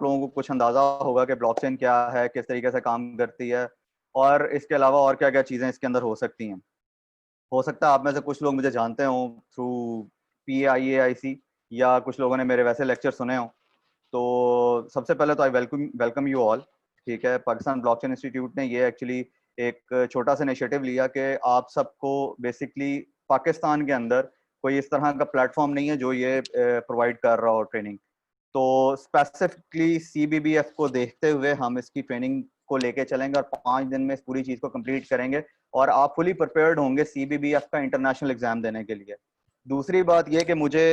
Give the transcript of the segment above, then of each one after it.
लोगों को कुछ अंदाजा होगा कि ब्लॉकचेन क्या है, किस तरीके से काम करती है, और इसके अलावा और क्या क्या चीज़ें इसके अंदर हो सकती हैं। हो सकता है आप में से कुछ लोग मुझे जानते हों थ्रू PIAIC, या कुछ लोगों ने मेरे वैसे लेक्चर सुने हों। तो सबसे पहले तो आई वेलकम यू ऑल। ठीक है, पाकिस्तान ब्लॉकचेन इंस्टीट्यूट ने ये एक्चुअली एक छोटा सा इनिशिएटिव लिया कि आप सबको बेसिकली पाकिस्तान के अंदर कोई इस तरह का प्लेटफॉर्म नहीं है जो ये प्रोवाइड कर रहा हो ट्रेनिंग। तो स्पेसिफिकली CBBF को देखते हुए हम इसकी ट्रेनिंग को लेके चलेंगे और 5 दिन में इस पूरी चीज़ को कंप्लीट करेंगे, और आप फुली प्रिपेयर्ड होंगे CBBF का इंटरनेशनल एग्जाम देने के लिए। दूसरी बात यह कि मुझे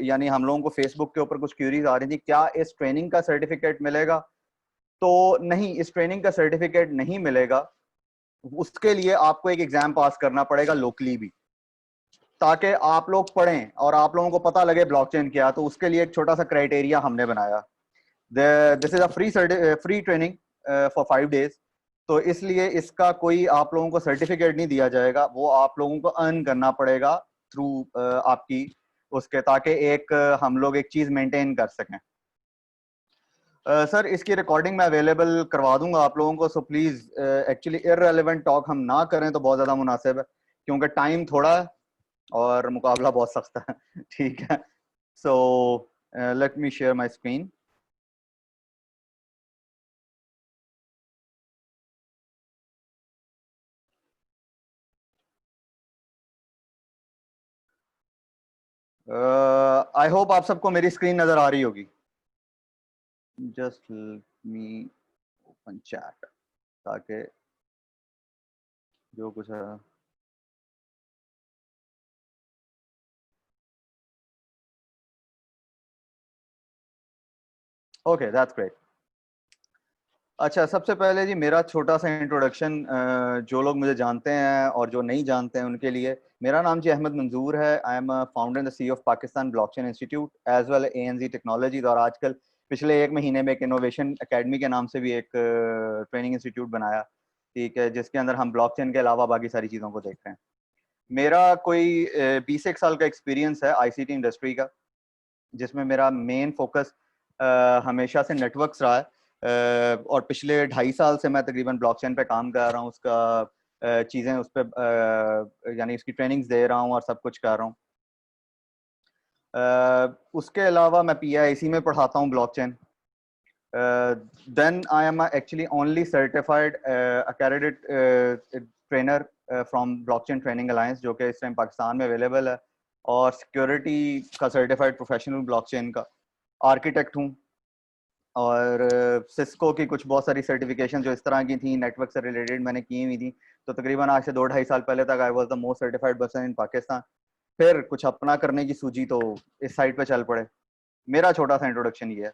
यानी हम लोगों को फेसबुक के ऊपर कुछ क्यूरीज आ रही थी, क्या इस ट्रेनिंग का सर्टिफिकेट मिलेगा? तो नहीं, इस ट्रेनिंग का सर्टिफिकेट नहीं मिलेगा। उसके लिए आपको एक एग्जाम पास करना पड़ेगा लोकली भी, ताकि आप लोग पढ़ें और आप लोगों को पता लगे ब्लॉकचेन क्या। तो उसके लिए एक छोटा सा क्राइटेरिया हमने बनाया। This is a free training for 5 days। तो इसलिए इसका कोई आप लोगों को सर्टिफिकेट नहीं दिया जाएगा, वो आप लोगों को अर्न करना पड़ेगा थ्रू आपकी उसके, ताकि एक हम लोग एक चीज मेंटेन कर सकें। सर इसकी रिकॉर्डिंग मैं अवेलेबल करवा दूंगा आप लोगों को, so please actually irrelevant talk हम ना करें तो बहुत ज्यादा मुनासिब है, क्योंकि टाइम थोड़ा है और मुकाबला बहुत सख्त है। ठीक है, so let me share my screen. I hope आप सबको मेरी स्क्रीन नजर आ रही होगी। जस्ट मी ओपन चैट, ताकि जो कुछ है। Okay, that's great. अच्छा, सबसे पहले जी मेरा छोटा सा इंट्रोडक्शन, जो लोग मुझे जानते हैं और जो नहीं जानते हैं उनके लिए। मेरा नाम जी अहमद मंजूर है। I am founder and the CEO of Pakistan blockchain institute as well ANZ technologies, और आजकल पिछले 1 महीने में एक इनोवेशन एकेडमी के नाम से भी एक ट्रेनिंग इंस्टीट्यूट बनाया। ठीक है, जिसके अंदर हम ब्लॉकचेन के अलावा बाकी सारी चीज़ों को देख रहे हैं। मेरा कोई 20 साल का एक्सपीरियंस है ICT इंडस्ट्री का, जिसमें मेरा मेन फोकस हमेशा से नेटवर्क्स रहा है। और पिछले 2.5 साल से मैं तकरीबन ब्लॉकचेन पे काम कर रहा हूँ, उसका चीज़ें उस पर यानी उसकी ट्रेनिंग्स दे रहा हूँ और सब कुछ कर रहा हूँ। उसके अलावा मैं PIIC में पढ़ाता हूँ blockchain. Then I am actually only certified accredited trainer from blockchain training alliance, जो कि इस टाइम पाकिस्तान में अवेलेबल है, और सिक्योरिटी का सर्टिफाइड प्रोफेशनल ब्लॉकचेन का आर्किटेक्ट हूँ। और सिस्को की कुछ बहुत सारी सर्टिफिकेशन जो इस तरह की थी नेटवर्क से रिलेटेड मैंने की हुई थी। तो तकरीबन आज से 2-2.5 साल पहले तक I was the most certified person in Pakistan. फिर कुछ अपना करने की सूझी तो इस साइड पे चल पड़े। मेरा छोटा सा इंट्रोडक्शन ये है।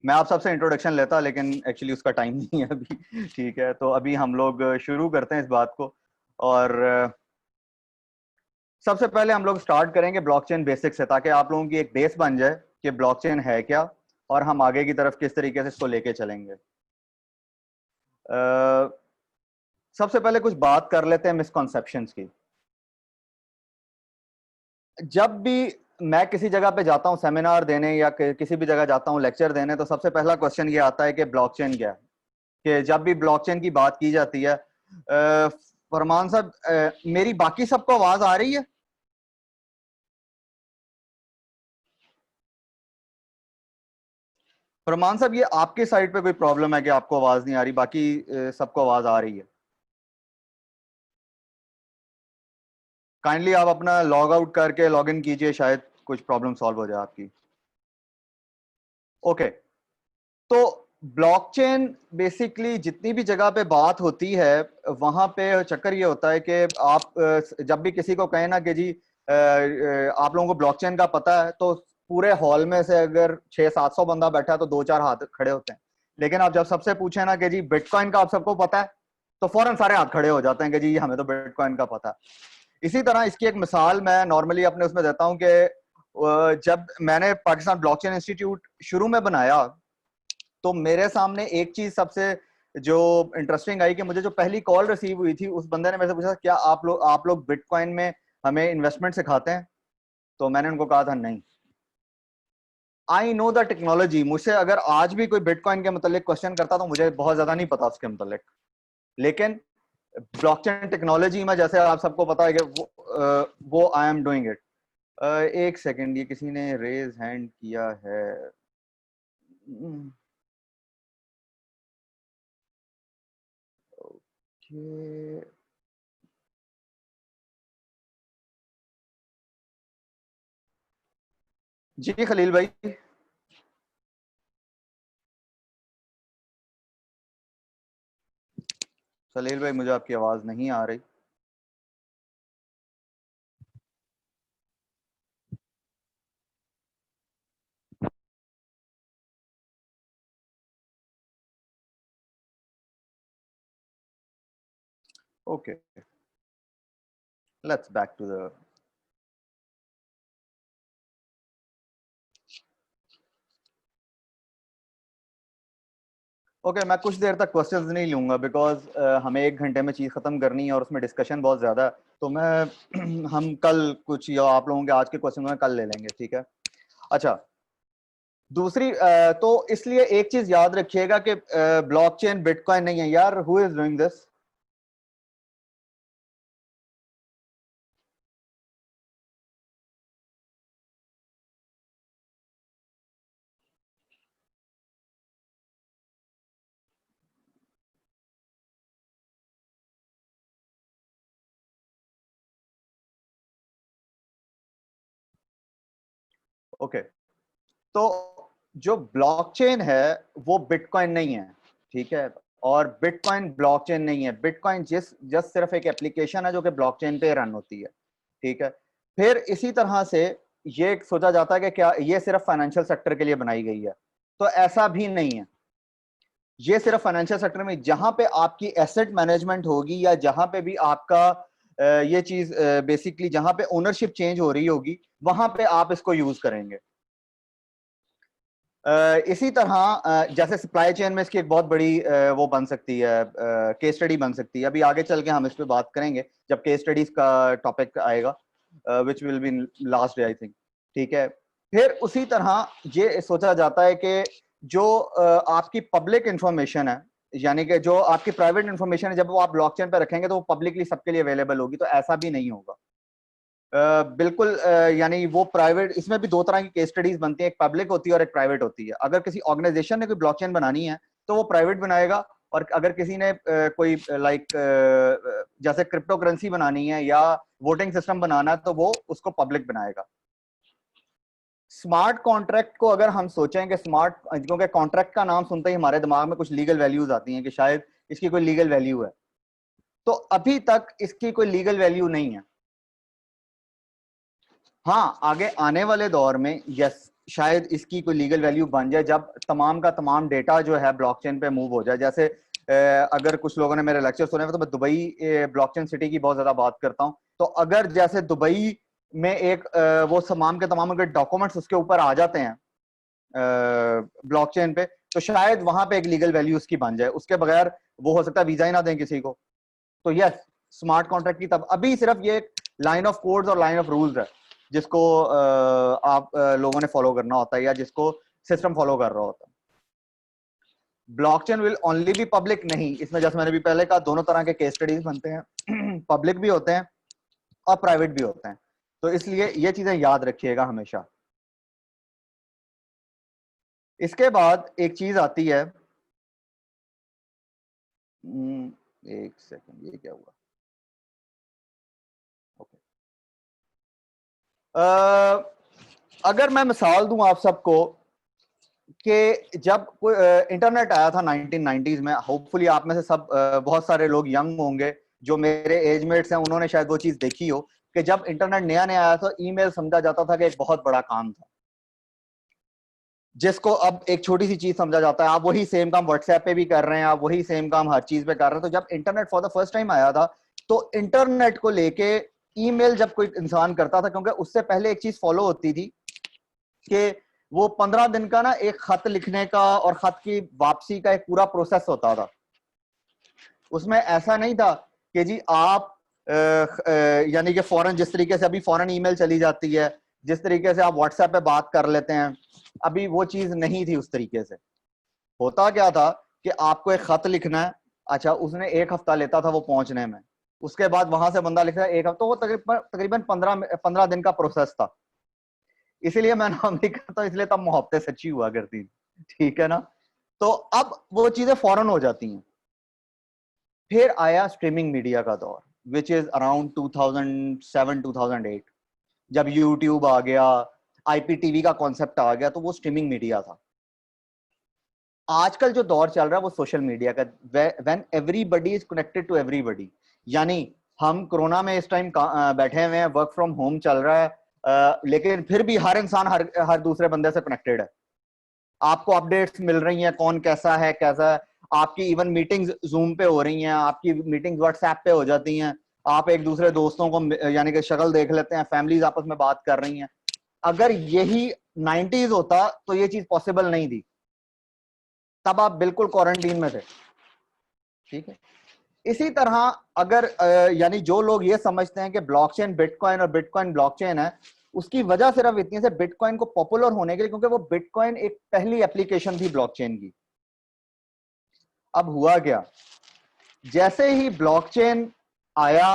मैं आप सबसे इंट्रोडक्शन लेता, लेकिन एक्चुअली उसका टाइम नहीं है अभी। ठीक है, तो अभी हम लोग शुरू करते हैं इस बात को। और सबसे पहले हम लोग स्टार्ट करेंगे ब्लॉकचेन बेसिक से, ताकि आप लोगों की एक बेस बन जाए कि ब्लॉकचेन है क्या और हम आगे की तरफ किस तरीके से इसको लेके चलेंगे। सबसे पहले कुछ बात कर लेते हैं मिसकॉन्सेप्शंस की। जब भी मैं किसी जगह पे जाता हूँ सेमिनार देने या किसी भी जगह जाता हूँ लेक्चर देने, तो सबसे पहला क्वेश्चन ये आता है कि ब्लॉकचेन क्या है। कि जब भी ब्लॉकचेन की बात की जाती है, फरमान साहब मेरी बाकी सबको आवाज आ रही है? फरमान साहब, ये आपके साइड पे कोई प्रॉब्लम है कि आपको आवाज नहीं आ रही, बाकी सबको आवाज आ रही है? काइंडली आप अपना लॉग आउट करके लॉग इन कीजिए, शायद कुछ प्रॉब्लम सॉल्व हो जाए आपकी। ओके, तो ब्लॉकचेन बेसिकली जितनी भी जगह पे बात होती है, वहां पे चक्कर ये होता है कि आप जब भी किसी को कहें ना कि जी आप लोगों को ब्लॉकचेन का पता है, तो पूरे हॉल में से अगर 600-700 बंदा बैठा है तो 2-4 हाथ खड़े होते हैं। लेकिन आप जब सबसे पूछे ना कि जी बिटकॉइन का आप सबको पता है, तो फौरन सारे हाथ खड़े हो जाते हैं कि जी हमें तो बिटकॉइन का पता है। इसी तरह इसकी एक मिसाल मैं नॉर्मली अपने उसमें देता हूं कि जब मैंने पाकिस्तान ब्लॉकचेन इंस्टीट्यूट शुरू में बनाया, तो मेरे सामने एक चीज सबसे जो इंटरेस्टिंग आई कि मुझे जो पहली कॉल रिसीव हुई थी, उस बंदे ने मेरे से पूछा, क्या आप लोग बिटकॉइन में हमें इन्वेस्टमेंट सिखाते हैं? तो मैंने उनको कहा था नहीं। I know the technology. मुझसे अगर आज भी कोई बिटकॉइन के मतलब क्वेश्चन करता तो मुझे बहुत ज्यादा नहीं पता उसके मतलब, लेकिन ब्लॉकचेन टेक्नोलॉजी में जैसे आप सबको पता है कि वो आई एम डूइंग इट। एक सेकंड, ये किसी ने रेज हैंड किया है। ओके, जी खलील भाई। खलील भाई मुझे आपकी आवाज नहीं आ रही। Okay, let's back to the okay. मैं कुछ देर तक क्वेश्चंस नहीं लूंगा बिकॉज हमें 1 घंटे में चीज खत्म करनी है और उसमें डिस्कशन बहुत ज्यादा है। तो मैं हम कल कुछ, या आप लोगों के आज के क्वेश्चन में कल ले लेंगे, ठीक है? अच्छा, दूसरी तो इसलिए एक चीज याद रखिएगा कि ब्लॉकचेन बिटकॉइन नहीं है यार। Who is doing this? Okay, तो जो ब्लॉकचेन है वो बिटकॉइन नहीं है, ठीक है? और बिटकॉइन ब्लॉकचेन नहीं है। बिटकॉइन जस्ट सिर्फ एक एप्लीकेशन है जो कि ब्लॉकचेन पे रन होती है, ठीक है? फिर इसी तरह से ये सोचा जाता है कि क्या ये सिर्फ फाइनेंशियल सेक्टर के लिए बनाई गई है, तो ऐसा भी नहीं है। ये सिर्फ फाइनेंशियल सेक्टर में जहां पे आपकी एसेट मैनेजमेंट होगी या जहां पे भी आपका ये चीज बेसिकली जहां पे ओनरशिप चेंज हो रही होगी वहां पे आप इसको यूज करेंगे। इसी तरह जैसे सप्लाई चेन में इसकी एक बहुत बड़ी वो बन सकती है, केस स्टडी बन सकती है। अभी आगे चल के हम इस पे बात करेंगे जब केस स्टडीज का टॉपिक आएगा, which will be last day I think, ठीक है? फिर उसी तरह ये सोचा जाता है कि जो आपकी पब्लिक इंफॉर्मेशन है, यानी कि जो आपकी प्राइवेट इंफॉर्मेशन है, जब वो आप ब्लॉकचेन पे रखेंगे तो वो पब्लिकली सबके लिए अवेलेबल होगी। तो ऐसा भी नहीं होगा। बिल्कुल यानी वो प्राइवेट, इसमें भी दो तरह की केस स्टडीज बनती है, एक पब्लिक होती है और एक प्राइवेट होती है। अगर किसी ऑर्गेनाइजेशन ने कोई ब्लॉकचेन बनानी है तो वो प्राइवेट बनाएगा, और अगर किसी ने कोई लाइक जैसे क्रिप्टो करेंसी बनानी है या वोटिंग सिस्टम बनाना है तो वो उसको पब्लिक बनाएगा। स्मार्ट कॉन्ट्रैक्ट को अगर हम सोचें कि स्मार्ट, क्योंकि कॉन्ट्रैक्ट का नाम सुनते ही हमारे दिमाग में कुछ लीगल वैल्यूज आती हैं कि शायद इसकी कोई लीगल वैल्यू है, तो अभी तक इसकी कोई लीगल वैल्यू नहीं है। हाँ, आगे आने वाले दौर में यस, शायद इसकी कोई लीगल वैल्यू बन जाए जब तमाम का तमाम डेटा जो है ब्लॉकचेन पे मूव हो जाए। जैसे अगर कुछ लोगों ने मेरे लेक्चर सुने तो मैं दुबई ब्लॉकचेन सिटी की बहुत ज्यादा बात करता हूँ। तो अगर जैसे दुबई में एक वो तमाम के तमाम अगर डॉक्यूमेंट्स उसके ऊपर आ जाते हैं ब्लॉकचेन पे, तो शायद वहां पे एक लीगल वैल्यू उसकी बन जाए। उसके बगैर वो हो सकता है वीजा ही ना दें किसी को। तो यस, स्मार्ट कॉन्ट्रैक्ट की तब अभी सिर्फ ये लाइन ऑफ कोड्स और लाइन ऑफ रूल्स है जिसको आप लोगों ने फॉलो करना होता है या जिसको सिस्टम फॉलो कर रहा होता है। Blockchain will only be public नहीं, इसमें जैसे मैंने भी पहले कहा दोनों तरह के केस स्टडीज बनते हैं पब्लिक भी होते हैं और प्राइवेट भी होते हैं। तो इसलिए ये चीजें याद रखिएगा हमेशा। इसके बाद एक चीज आती है, एक सेकंड, ये क्या हुआ? ओके, अगर मैं मिसाल दूं आप सबको कि जब कोई इंटरनेट आया था 1990s में, होपफुली आप में से सब बहुत सारे लोग यंग होंगे जो मेरे एजमेट्स हैं, उन्होंने शायद वो चीज देखी हो कि जब इंटरनेट नया नया आया था ईमेल समझा जाता था कि एक बहुत बड़ा काम था, जिसको अब एक छोटी सी चीज समझा जाता है। आप वही सेम काम व्हाट्सएप पे भी कर रहे हैं, आप वही सेम काम हर चीज पे कर रहे हैं। तो जब internet for the first time आया था तो इंटरनेट को लेके ईमेल जब कोई इंसान करता था, क्योंकि उससे पहले एक चीज फॉलो होती थी कि वो 15 दिन का ना एक खत लिखने का और खत की वापसी का एक पूरा प्रोसेस होता था। उसमें ऐसा नहीं था कि जी आप यानी कि फौरन, जिस तरीके से अभी फौरन ईमेल चली जाती है, जिस तरीके से आप व्हाट्सएप पे बात कर लेते हैं, अभी वो चीज नहीं थी उस तरीके से। होता क्या था कि आपको एक खत लिखना है, अच्छा उसने 1 हफ्ता लेता था वो पहुंचने में, उसके बाद वहां से बंदा लिखता है 1 हफ्ता, तो वो तकरीबन 15 दिन का प्रोसेस था। इसीलिए मैं नाम नहीं करता, इसलिए तब मोहब्बतें सच्ची हुआ करती थी, ठीक है ना। तो अब वो चीजें फौरन हो जाती हैं। फिर आया स्ट्रीमिंग मीडिया का दौर, विच इज अराउंड 2007-2008, जब यूट्यूब आ गया, आईपीटीवी का कॉन्सेप्ट आ गया, तो वो स्ट्रीमिंग मीडिया था। आजकल जो दौर चल रहा है वो सोशल मीडिया का, when everybody is connected to everybody. यानी हम कोरोना में इस टाइम बैठे हुए हैं, वर्क फ्रॉम होम चल रहा है, लेकिन फिर भी हर इंसान हर दूसरे बंदे से कनेक्टेड है। आपको अपडेट्स मिल रही हैं, कौन कैसा है कैसा है। आपकी इवन मीटिंग्स जूम पे हो रही हैं, आपकी मीटिंग्स व्हाट्सएप पे हो जाती हैं, आप एक दूसरे दोस्तों को यानी कि शक्ल देख लेते हैं, फैमिलीज आपस में बात कर रही हैं। अगर यही 90s होता तो ये चीज पॉसिबल नहीं थी, तब आप बिल्कुल क्वारंटीन में थे, ठीक है। इसी तरह अगर यानी जो लोग ये समझते हैं कि ब्लॉकचेन बिटकॉइन और बिटकॉइन ब्लॉकचेन है, उसकी वजह सिर्फ इतनी से बिटकॉइन को पॉपुलर होने के लिए, क्योंकि वो बिटकॉइन एक पहली एप्लीकेशन थी ब्लॉकचेन की। अब हुआ क्या, जैसे ही ब्लॉकचेन आया,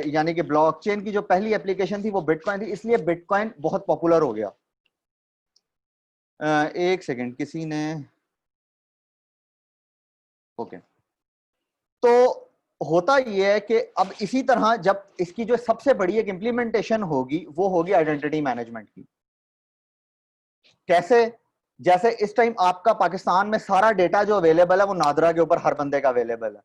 यानी कि ब्लॉकचेन की जो पहली एप्लीकेशन थी वो बिटकॉइन थी, इसलिए बिटकॉइन बहुत पॉपुलर हो गया। एक सेकंड, किसी ने, ओके। तो होता यह है कि अब इसी तरह जब इसकी जो सबसे बड़ी एक इंप्लीमेंटेशन होगी वो होगी आइडेंटिटी मैनेजमेंट की। कैसे, जैसे इस टाइम आपका पाकिस्तान में सारा डेटा जो अवेलेबल है वो नादरा के ऊपर हर बंदे का अवेलेबल है।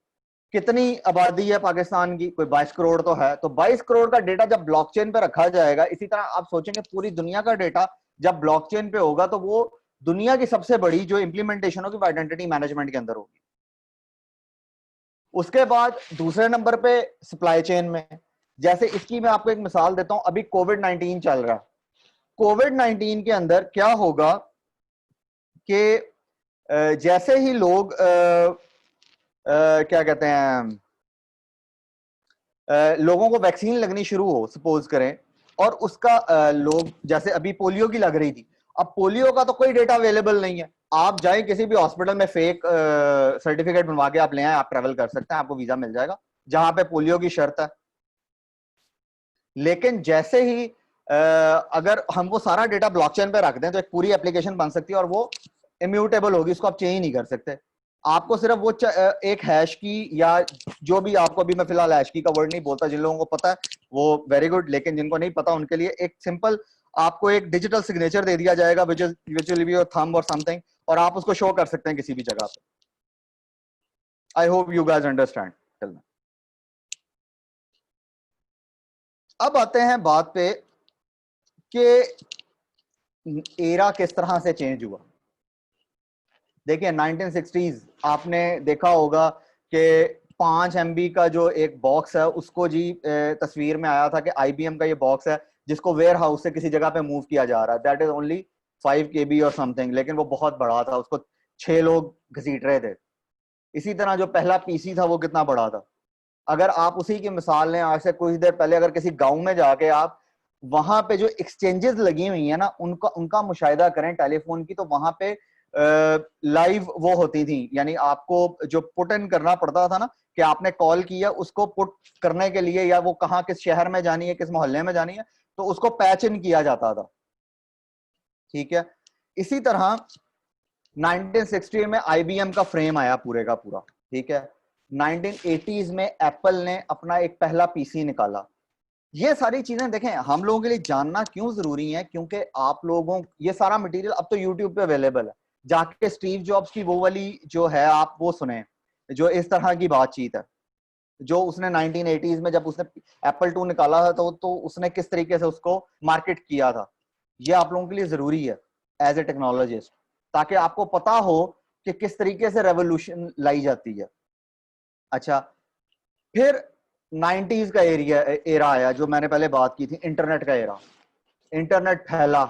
कितनी आबादी है पाकिस्तान की, कोई 22 करोड़ तो है। तो 22 करोड़ का डेटा जब ब्लॉकचेन पे रखा जाएगा, इसी तरह आप सोचेंगे पूरी दुनिया का डेटा जब ब्लॉकचेन पे होगा, तो वो दुनिया की सबसे बड़ी जो इंप्लीमेंटेशन होगी वो आइडेंटिटी मैनेजमेंट के अंदर होगी। उसके बाद दूसरे नंबर पे सप्लाई चेन में, जैसे इसकी मैं आपको एक मिसाल देता हूं, अभी कोविड-19 चल रहा है। कोविड-19 के अंदर क्या होगा कि जैसे ही लोग क्या कहते हैं, लोगों को वैक्सीन लगनी शुरू हो, सपोज करें, और उसका लोग, जैसे अभी पोलियो की लग रही थी, अब पोलियो का तो कोई डेटा अवेलेबल नहीं है। आप जाए किसी भी हॉस्पिटल में, फेक सर्टिफिकेट बनवा के आप ले आए, आप ट्रेवल कर सकते हैं, आपको वीजा मिल जाएगा, जहां पे पोलियो की शर्त है। लेकिन जैसे ही अगर हम वो सारा डेटा ब्लॉकचेन पे रख दें, तो एक पूरी एप्लीकेशन बन सकती है और वो इम्यूटेबल होगी, उसको आप चेंज नहीं कर सकते। आपको सिर्फ वो एक हैश की, या जो भी, आपको अभी मैं फिलहाल हैश की का वर्ड नहीं बोलता, जिन लोगों को पता है वो वेरी गुड, लेकिन जिनको नहीं पता उनके लिए एक सिंपल, आपको एक डिजिटल सिग्नेचर दे दिया जाएगा, which will be your thumb और समथिंग, और आप उसको शो कर सकते हैं किसी भी जगह पे। I hope you guys understand. अब आते हैं बात पे कि एरा किस तरह से चेंज हुआ। देखिए 1960s आपने देखा होगा कि 5 MB का जो एक बॉक्स है, उसको जी तस्वीर में आया था कि IBM का ये बॉक्स है जिसको वेयर हाउस से किसी जगह पे मूव किया जा रहा है, दैट इज ओनली 5 KB और समथिंग, लेकिन वो बहुत बड़ा था, उसको 6 लोग घसीट रहे थे। इसी तरह जो पहला PC था वो कितना बड़ा था। अगर आप उसी की मिसाल लें, आज से कुछ देर पहले अगर किसी गांव में जाके आप वहां पे जो एक्सचेंजेस लगी हुई है ना, उनका उनका मुशाहिदा करें टेलीफोन की, तो वहां पे लाइव वो होती थी, यानी आपको जो पुट इन करना पड़ता था ना, कि आपने कॉल किया, उसको पुट करने के लिए, या वो कहाँ किस शहर में जानी है, किस मोहल्ले में जानी है, तो उसको पैच इन किया जाता था, ठीक है। इसी तरह 1960 में IBM का फ्रेम आया पूरे का पूरा, ठीक है। 1980s में एप्पल ने अपना एक पहला PC निकाला। ये सारी चीजें देखें हम लोगों के लिए जानना क्यों जरूरी है, क्योंकि आप लोगों, ये सारा मटेरियल अब तो यूट्यूब पे अवेलेबल है, जाके स्टीव जॉब्स की वो वाली जो है आप वो सुने, जो इस तरह की बातचीत है, जो उसने 1980s में जब उसने एप्पल 2 निकाला था, तो उसने किस तरीके से उसको मार्केट किया था। ये आप लोगों के लिए जरूरी है एज ए टेक्नोलॉजिस्ट, ताकि आपको पता हो कि किस तरीके से रेवोल्यूशन लाई जाती है। अच्छा, फिर 90s का एरा आया, जो मैंने पहले बात की थी, इंटरनेट का एरा। इंटरनेट फैला,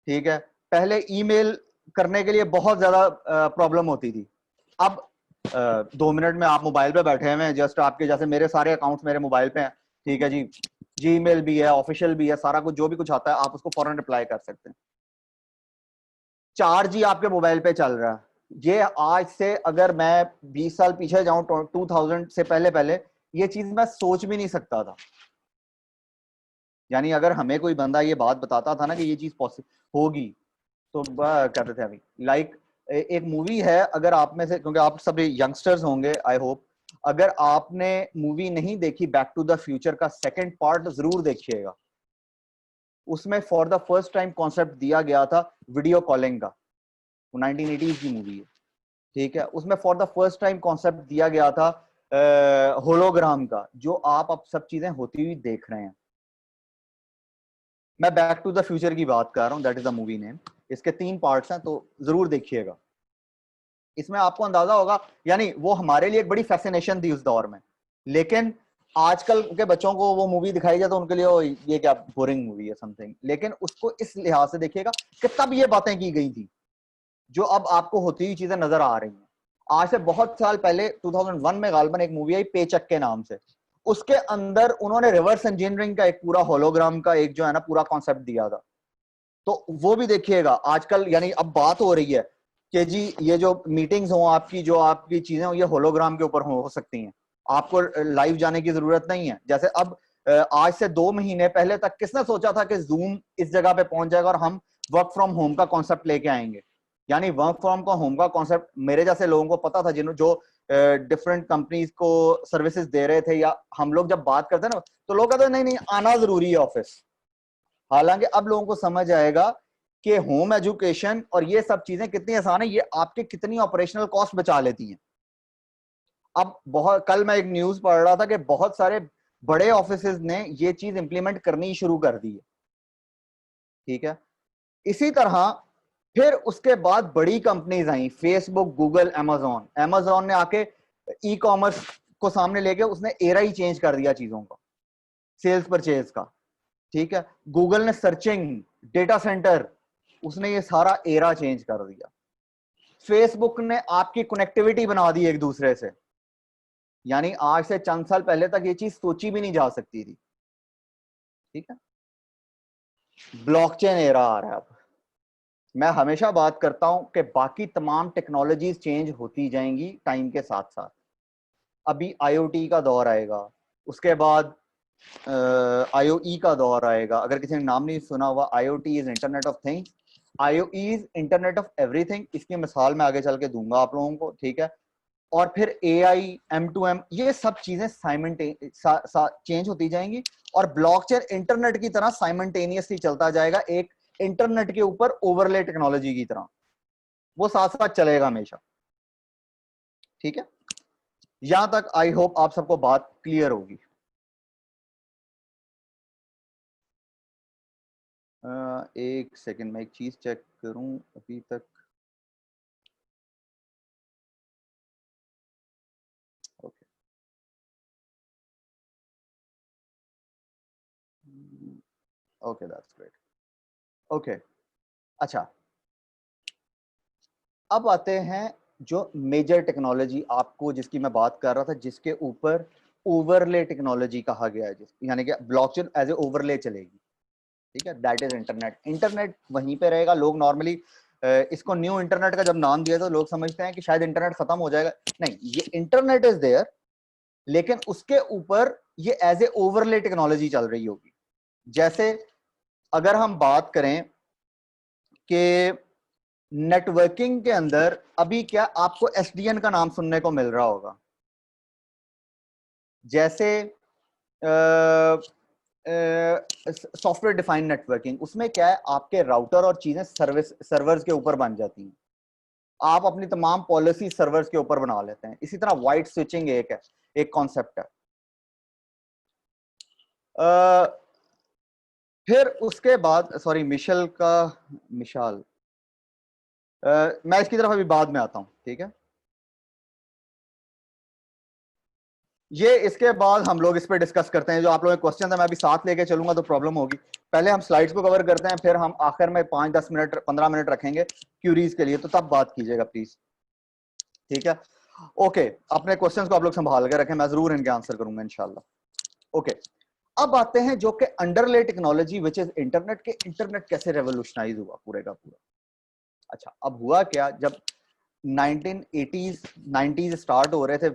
ठीक है। पहले ईमेल करने के लिए बहुत ज्यादा प्रॉब्लम होती थी। अब 2 मिनट में आप मोबाइल पे बैठे हुए हैं, जस्ट आपके जैसे मेरे सारे अकाउंट्स मेरे मोबाइल पे हैं, ठीक है जी। जीमेल भी है, ऑफिशियल भी है, सारा कुछ जो भी कुछ आता है आप उसको फौरन रिप्लाई कर सकते हैं। 4G आपके मोबाइल पे चल रहा है। ये आज से अगर मैं 20 साल पीछे जाऊं, 2000 से पहले पहले ये चीज मैं सोच भी नहीं सकता था। यानी अगर हमें कोई बंदा ये बात बताता था ना कि ये चीज पॉसिबल होगी, तो कहते थे अभी लाइक एक मूवी है, अगर आप में से, क्योंकि आप सब यंगस्टर्स होंगे आई होप, अगर आपने मूवी नहीं देखी बैक टू द फ्यूचर का सेकंड पार्ट जरूर देखिएगा। उसमें for the first time concept दिया गया था वीडियो कॉलिंग का। 1980s की मूवी है, ठीक है। उसमें for the first time concept दिया गया था होलोग्राम का, जो आप अब सब चीजें होती हुई देख रहे हैं। मैं बैक टू द फ्यूचर की बात कर रहा हूं, that is the movie name. इसके 3 पार्ट्स हैं, तो जरूर देखिएगा। इसमें आपको अंदाजा होगा, यानी वो हमारे लिए एक बड़ी फैसिनेशन थी उस दौर में, लेकिन आजकल के बच्चों को वो मूवी दिखाई जाए तो उनके लिए ये क्या बोरिंग मूवी है समथिंग। लेकिन उसको इस लिहाज से देखिएगा कि तब ये बातें की गई थी जो अब आपको होती हुई चीजें नजर आ रही हैं। आज से बहुत साल पहले 2001 में गालबन एक मूवी आई पेचक के नाम से। उसके अंदर उन्होंने रिवर्स इंजीनियरिंग का एक पूरा होलोग्राम का एक जो है ना पूरा कॉन्सेप्ट दिया था। तो वो भी देखिएगा। आजकल यानी अब बात हो रही है कि जी ये जो मीटिंग्स हो आपकी, जो आपकी चीजें हो, ये होलोग्राम के ऊपर हो सकती हैं। आपको लाइव जाने की जरूरत नहीं है। जैसे अब आज से 2 महीने पहले तक किसने सोचा था कि जूम इस जगह पे पहुंच जाएगा और हम वर्क फ्रॉम होम का कॉन्सेप्ट लेके आएंगे। यानी वर्क फ्रॉम का होम का कॉन्सेप्ट मेरे जैसे लोगों को पता था, जिन्होंने जो डिफरेंट कंपनीज को सर्विसेज दे रहे थे, या हम लोग जब बात करते हैं ना तो लोग कहते हैं नहीं नहीं आना जरूरी है ऑफिस। हालांकि अब लोगों को समझ आएगा कि होम एजुकेशन और ये सब चीजें कितनी आसान है, ये आपके कितनी ऑपरेशनल कॉस्ट बचा लेती हैं। अब बहुत, कल मैं एक न्यूज पढ़ रहा था कि बहुत सारे बड़े ऑफिसेज ने ये चीज इंप्लीमेंट करनी शुरू कर दी है, ठीक है। इसी तरह फिर उसके बाद बड़ी कंपनीज आई, फेसबुक, गूगल, amazon। amazon ने आके ई कॉमर्स को सामने लेके उसने एरा ही चेंज कर दिया चीजों का, सेल्स परचेज का, ठीक है। गूगल ने सर्चिंग, डेटा सेंटर, उसने ये सारा एरा चेंज कर दिया। फेसबुक ने आपकी कनेक्टिविटी बना दी एक दूसरे से। यानी आज से चंद साल पहले तक ये चीज सोची भी नहीं जा सकती थी, ठीक है। ब्लॉकचेन एरा आ रहा है अब। मैं हमेशा बात करता हूं कि बाकी तमाम टेक्नोलॉजीज चेंज होती जाएंगी टाइम के साथ साथ। अभी आईओटी का दौर आएगा, उसके बाद आईओई का दौर आएगा। अगर किसी ने नाम नहीं सुना हुआ, IoT is internet of things, IOE is internet of everything. इसकी मिसाल मैं आगे चल के दूंगा आप लोगों को, ठीक है। और फिर एआई, M2M, ये सब चीजें चेंज होती जाएंगी। और ब्लॉकचेन इंटरनेट की तरह साइमल्टेनियसली चलता जाएगा, एक इंटरनेट के ऊपर ओवरले टेक्नोलॉजी की तरह, वो साथ साथ चलेगा हमेशा, ठीक है। यहां तक आई होप आप सबको बात क्लियर होगी। एक सेकंड, मैं एक चीज चेक करूं अभी तक। Okay, okay, that's great. Okay, अच्छा, अब आते हैं जो मेजर टेक्नोलॉजी आपको जिसकी मैं बात कर रहा था, जिसके ऊपर ओवरले टेक्नोलॉजी कहा गया है, यानी कि ब्लॉकचेन एज ए ओवरले चलेगी, ठीक है। That is internet. इंटरनेट वहीं पे रहेगा। लोग नॉर्मली इसको न्यू इंटरनेट का जब नाम दिया तो लोग समझते हैं कि शायद इंटरनेट खत्म हो जाएगा। नहीं, ये इंटरनेट इज देयर, लेकिन उसके ऊपर ये एज ए ओवरले टेक्नोलॉजी चल रही होगी। जैसे अगर हम बात करें कि नेटवर्किंग के अंदर अभी क्या आपको एसडीएन का नाम सुनने को मिल रहा होगा। जैसे सॉफ्टवेयर डिफाइंड नेटवर्किंग, उसमें क्या है, आपके राउटर और चीजें सर्वर्स के ऊपर बन जाती हैं। आप अपनी तमाम पॉलिसी सर्वर्स के ऊपर बना लेते हैं। इसी तरह वाइट स्विचिंग एक है, एक कॉन्सेप्ट है। फिर उसके बाद, सॉरी, मिशाल, मैं इसकी तरफ अभी बाद में आता हूं, ठीक है। ये इसके बाद हम लोग इस पे डिस्कस करते हैं। जो आप लोगों के क्वेश्चन है मैं अभी साथ लेके चलूंगा तो प्रॉब्लम होगी। पहले हम स्लाइड्स को कवर करते हैं, फिर हम आखिर में 5-10 मिनट 15 मिनट रखेंगे क्यूरीज के लिए, तो तब बात कीजिएगा प्लीज, ठीक है। ओके, अपने क्वेश्चंस को आप लोग संभाल के रखें, मैं जरूर इनके आंसर करूंगा इंशाल्लाह। ओके, अब आते हैं जो कि अंडरले टेक्नोलॉजी विच इज इंटरनेट के। इंटरनेट कैसे रेवोल्यूशनाइज हुआ पूरे का पूरा। अच्छा, अब हुआ क्या, जब 1980s 90s स्टार्ट हो रहे थे,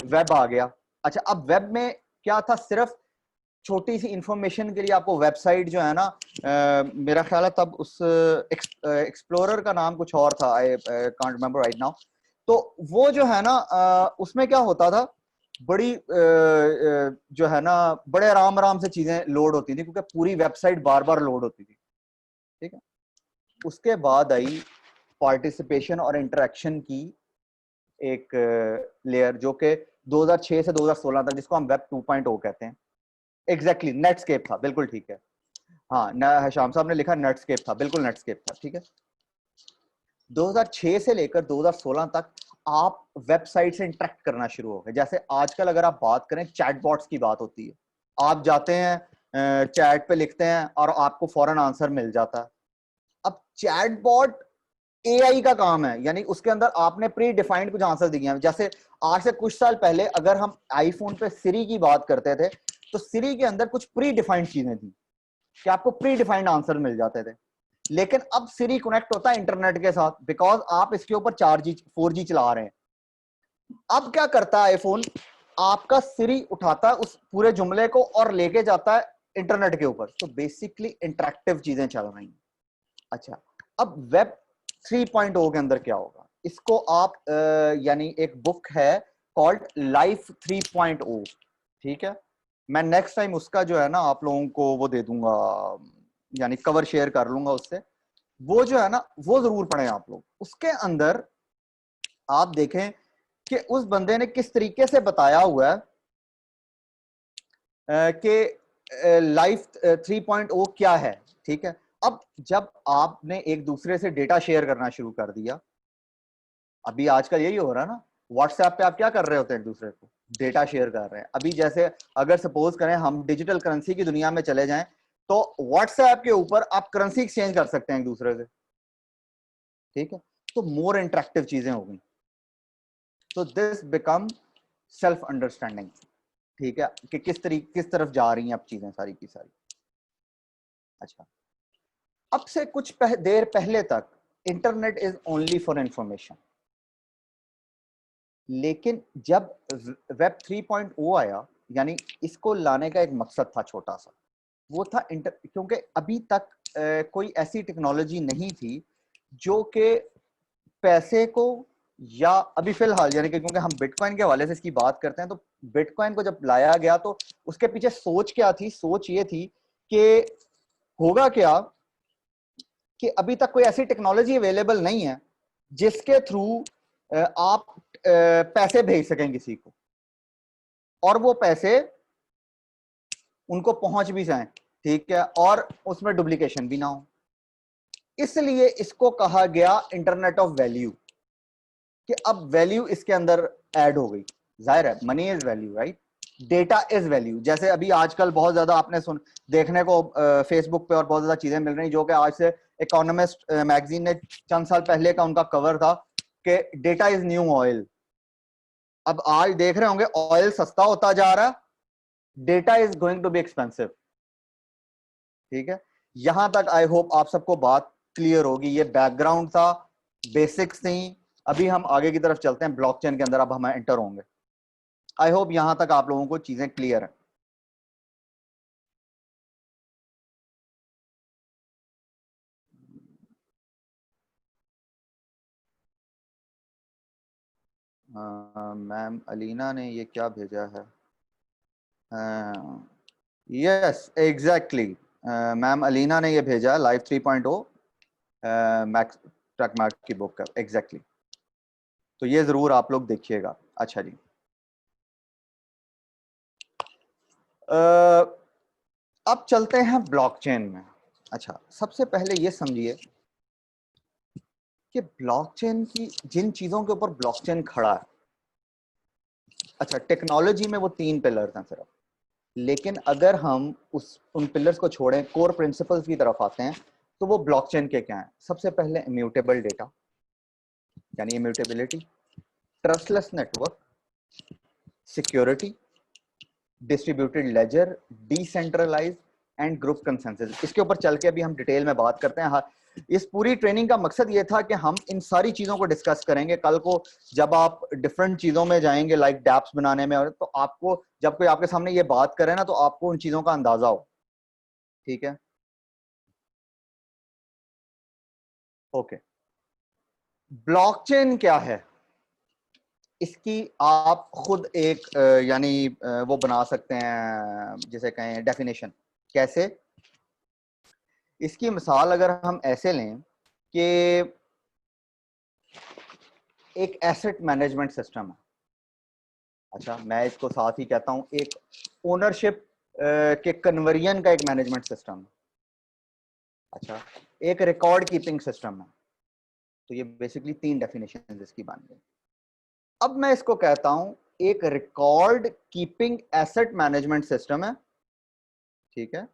वेब आ गया। अच्छा, अब वेब में क्या था, सिर्फ छोटी सी इंफॉर्मेशन के लिए आपको वेबसाइट जो है ना, मेरा ख्याल है तब उस एक्सप्लोरर का नाम कुछ और था, I can't remember right now. तो वो जो है ना, उसमें क्या होता था, बड़ी जो है ना, बड़े आराम आराम से चीजें लोड होती थी, क्योंकि पूरी वेबसाइट बार बार लोड होती थी। ठीक है, उसके बाद आई पार्टिसिपेशन और इंटरेक्शन की एक लेयर, जो कि 2006 से 2016 तक, जिसको हम वेब 2.0 कहते हैं। एग्जैक्टली नेटस्केप था, बिल्कुल ठीक है। हाँ, शाम साहब ने लिखा नेटस्केप था, बिल्कुल नेटस्केप था, ठीक है। 2006 से लेकर 2016 तक आप वेबसाइट से इंटरेक्ट करना शुरू हो गए। जैसे आजकल अगर आप बात करें, चैटबॉट्स की बात होती है, आप जाते हैं चैट पे लिखते हैं और आपको फौरन आंसर मिल जाता है। अब चैटबॉट एआई का काम है, यानी उसके अंदर आपने प्री डिफाइंड कुछ आंसर दिए हैं। जैसे आज से कुछ साल पहले अगर हम आईफोन पे सिरी की बात करते थे, तो सिरी के अंदर कुछ प्री डिफाइंड चीजें थी कि आपको प्री डिफाइंड आंसर मिल जाते थे। लेकिन अब सिरी कनेक्ट होता है इंटरनेट के साथ, बिकॉज आप इसके ऊपर 4G 4G चला रहे हैं। अब क्या करता है आईफोन, आपका सिरी उठाता है उस पूरे जुमले को और लेके जाता है इंटरनेट के ऊपर। तो बेसिकली इंटरेक्टिव चीजें चल रही हैं। अच्छा, अब वेब 3.0 के अंदर क्या होगा, इसको आप यानी एक बुक है कॉल्ड लाइफ 3.0, ठीक है। मैं नेक्स्ट टाइम उसका जो है ना आप लोगों को वो दे दूंगा, यानी कवर शेयर कर लूंगा उससे। वो जो है ना, वो जरूर पढ़ें आप लोग। उसके अंदर आप देखें कि उस बंदे ने किस तरीके से बताया हुआ है कि लाइफ 3.0 क्या है, ठीक है। अब जब आपने एक दूसरे से डेटा शेयर करना शुरू कर दिया, अभी आजकल यही हो रहा है ना, व्हाट्सएप पे आप क्या कर रहे होते हैं, एक दूसरे को डेटा शेयर कर रहे हैं। अभी जैसे अगर सपोज करें हम डिजिटल करेंसी की दुनिया में चले जाएं, तो व्हाट्सएप के ऊपर आप करेंसी एक्सचेंज कर सकते हैं एक दूसरे से, ठीक है। तो मोर इंटरेक्टिव चीजें हो गई। तो दिस बिकम सेल्फ अंडरस्टैंडिंग, ठीक है, कि किस तरफ जा रही हैं अब चीजें सारी की सारी। अच्छा, अब से कुछ देर पहले तक internet is only for information, लेकिन जब वेब 3.0 आया, यानी इसको लाने का एक मकसद था छोटा सा, वो था क्योंकि अभी तक कोई ऐसी टेक्नोलॉजी नहीं थी जो कि पैसे को, या अभी फिलहाल यानी कि क्योंकि हम बिटकॉइन के हवाले से इसकी बात करते हैं, तो बिटकॉइन को जब लाया गया तो उसके पीछे सोच क्या थी, सोच ये थी कि होगा क्या कि अभी तक कोई ऐसी टेक्नोलॉजी अवेलेबल नहीं है जिसके थ्रू आप पैसे भेज सकें किसी को, और वो पैसे उनको पहुंच भी जाएं, ठीक है, और उसमें डुप्लीकेशन भी ना हो। इसलिए इसको कहा गया इंटरनेट ऑफ वैल्यू, कि अब वैल्यू इसके अंदर ऐड हो गई। जाहिर है, money is value, right, data is value. जैसे अभी आजकल बहुत ज्यादा आपने देखने को फेसबुक पे और बहुत ज्यादा चीजें मिल रही, जो कि आज से इकोनॉमिस्ट मैगजीन ने चंद साल पहले का उनका कवर था कि डेटा इज न्यू ऑयल। अब आज देख रहे होंगे ऑयल सस्ता होता जा रहा है, data is going to be expensive, ठीक है। यहां तक आई होप आप सबको बात क्लियर होगी। ये बैकग्राउंड था, बेसिक्स थी। अभी हम आगे की तरफ चलते हैं, ब्लॉकचेन के अंदर अब हम एंटर होंगे। आई होप यहां तक आप लोगों को चीजें क्लियर हैं। मैम अलीना ने ये क्या भेजा है, यस एग्जैक्टली, मैम अलीना ने ये भेजा लाइव 3.0 मैक्स ट्रैकमार्क की बुक का, एग्जैक्टली। तो ये जरूर आप लोग देखिएगा। अच्छा जी, अब चलते हैं ब्लॉकचेन में। अच्छा, सबसे पहले ये समझिए कि ब्लॉकचेन की जिन चीजों के ऊपर ब्लॉकचेन खड़ा है, अच्छा टेक्नोलॉजी में वो 3 पिलर्स हैं सिर्फ, लेकिन अगर हम उन पिलर्स को छोड़ें, कोर प्रिंसिपल्स की तरफ आते हैं, तो वो ब्लॉकचेन के क्या हैं। सबसे पहले इम्यूटेबल डेटा, यानी immutability, trustless network, security, distributed ledger, decentralise and group consensus. इसके ऊपर चल के अभी हम डिटेल में बात करते हैं। इस पूरी ट्रेनिंग का मकसद ये था कि हम इन सारी चीजों को डिस्कस करेंगे। कल को जब आप डिफरेंट चीजों में जाएंगे, लाइक डैप्स बनाने में, और तो आपको जब कोई आपके सामने ये बात करे ना, तो आपको उन चीजों का अंदाजा हो। ठीक है, ओके। ब्लॉकचेन क्या है, इसकी आप खुद एक यानी वो बना सकते हैं, जिसे कहें डेफिनेशन। कैसे? इसकी मिसाल अगर हम ऐसे लें कि एक एसेट मैनेजमेंट सिस्टम है। अच्छा, मैं इसको साथ ही कहता हूं एक ओनरशिप के कन्वर्जन का एक मैनेजमेंट सिस्टम है। अच्छा, एक रिकॉर्ड कीपिंग सिस्टम है। तो ये बेसिकली 3 डेफिनेशन इसकी बन गई। अब मैं इसको कहता हूं एक record keeping asset management system है, ठीक है,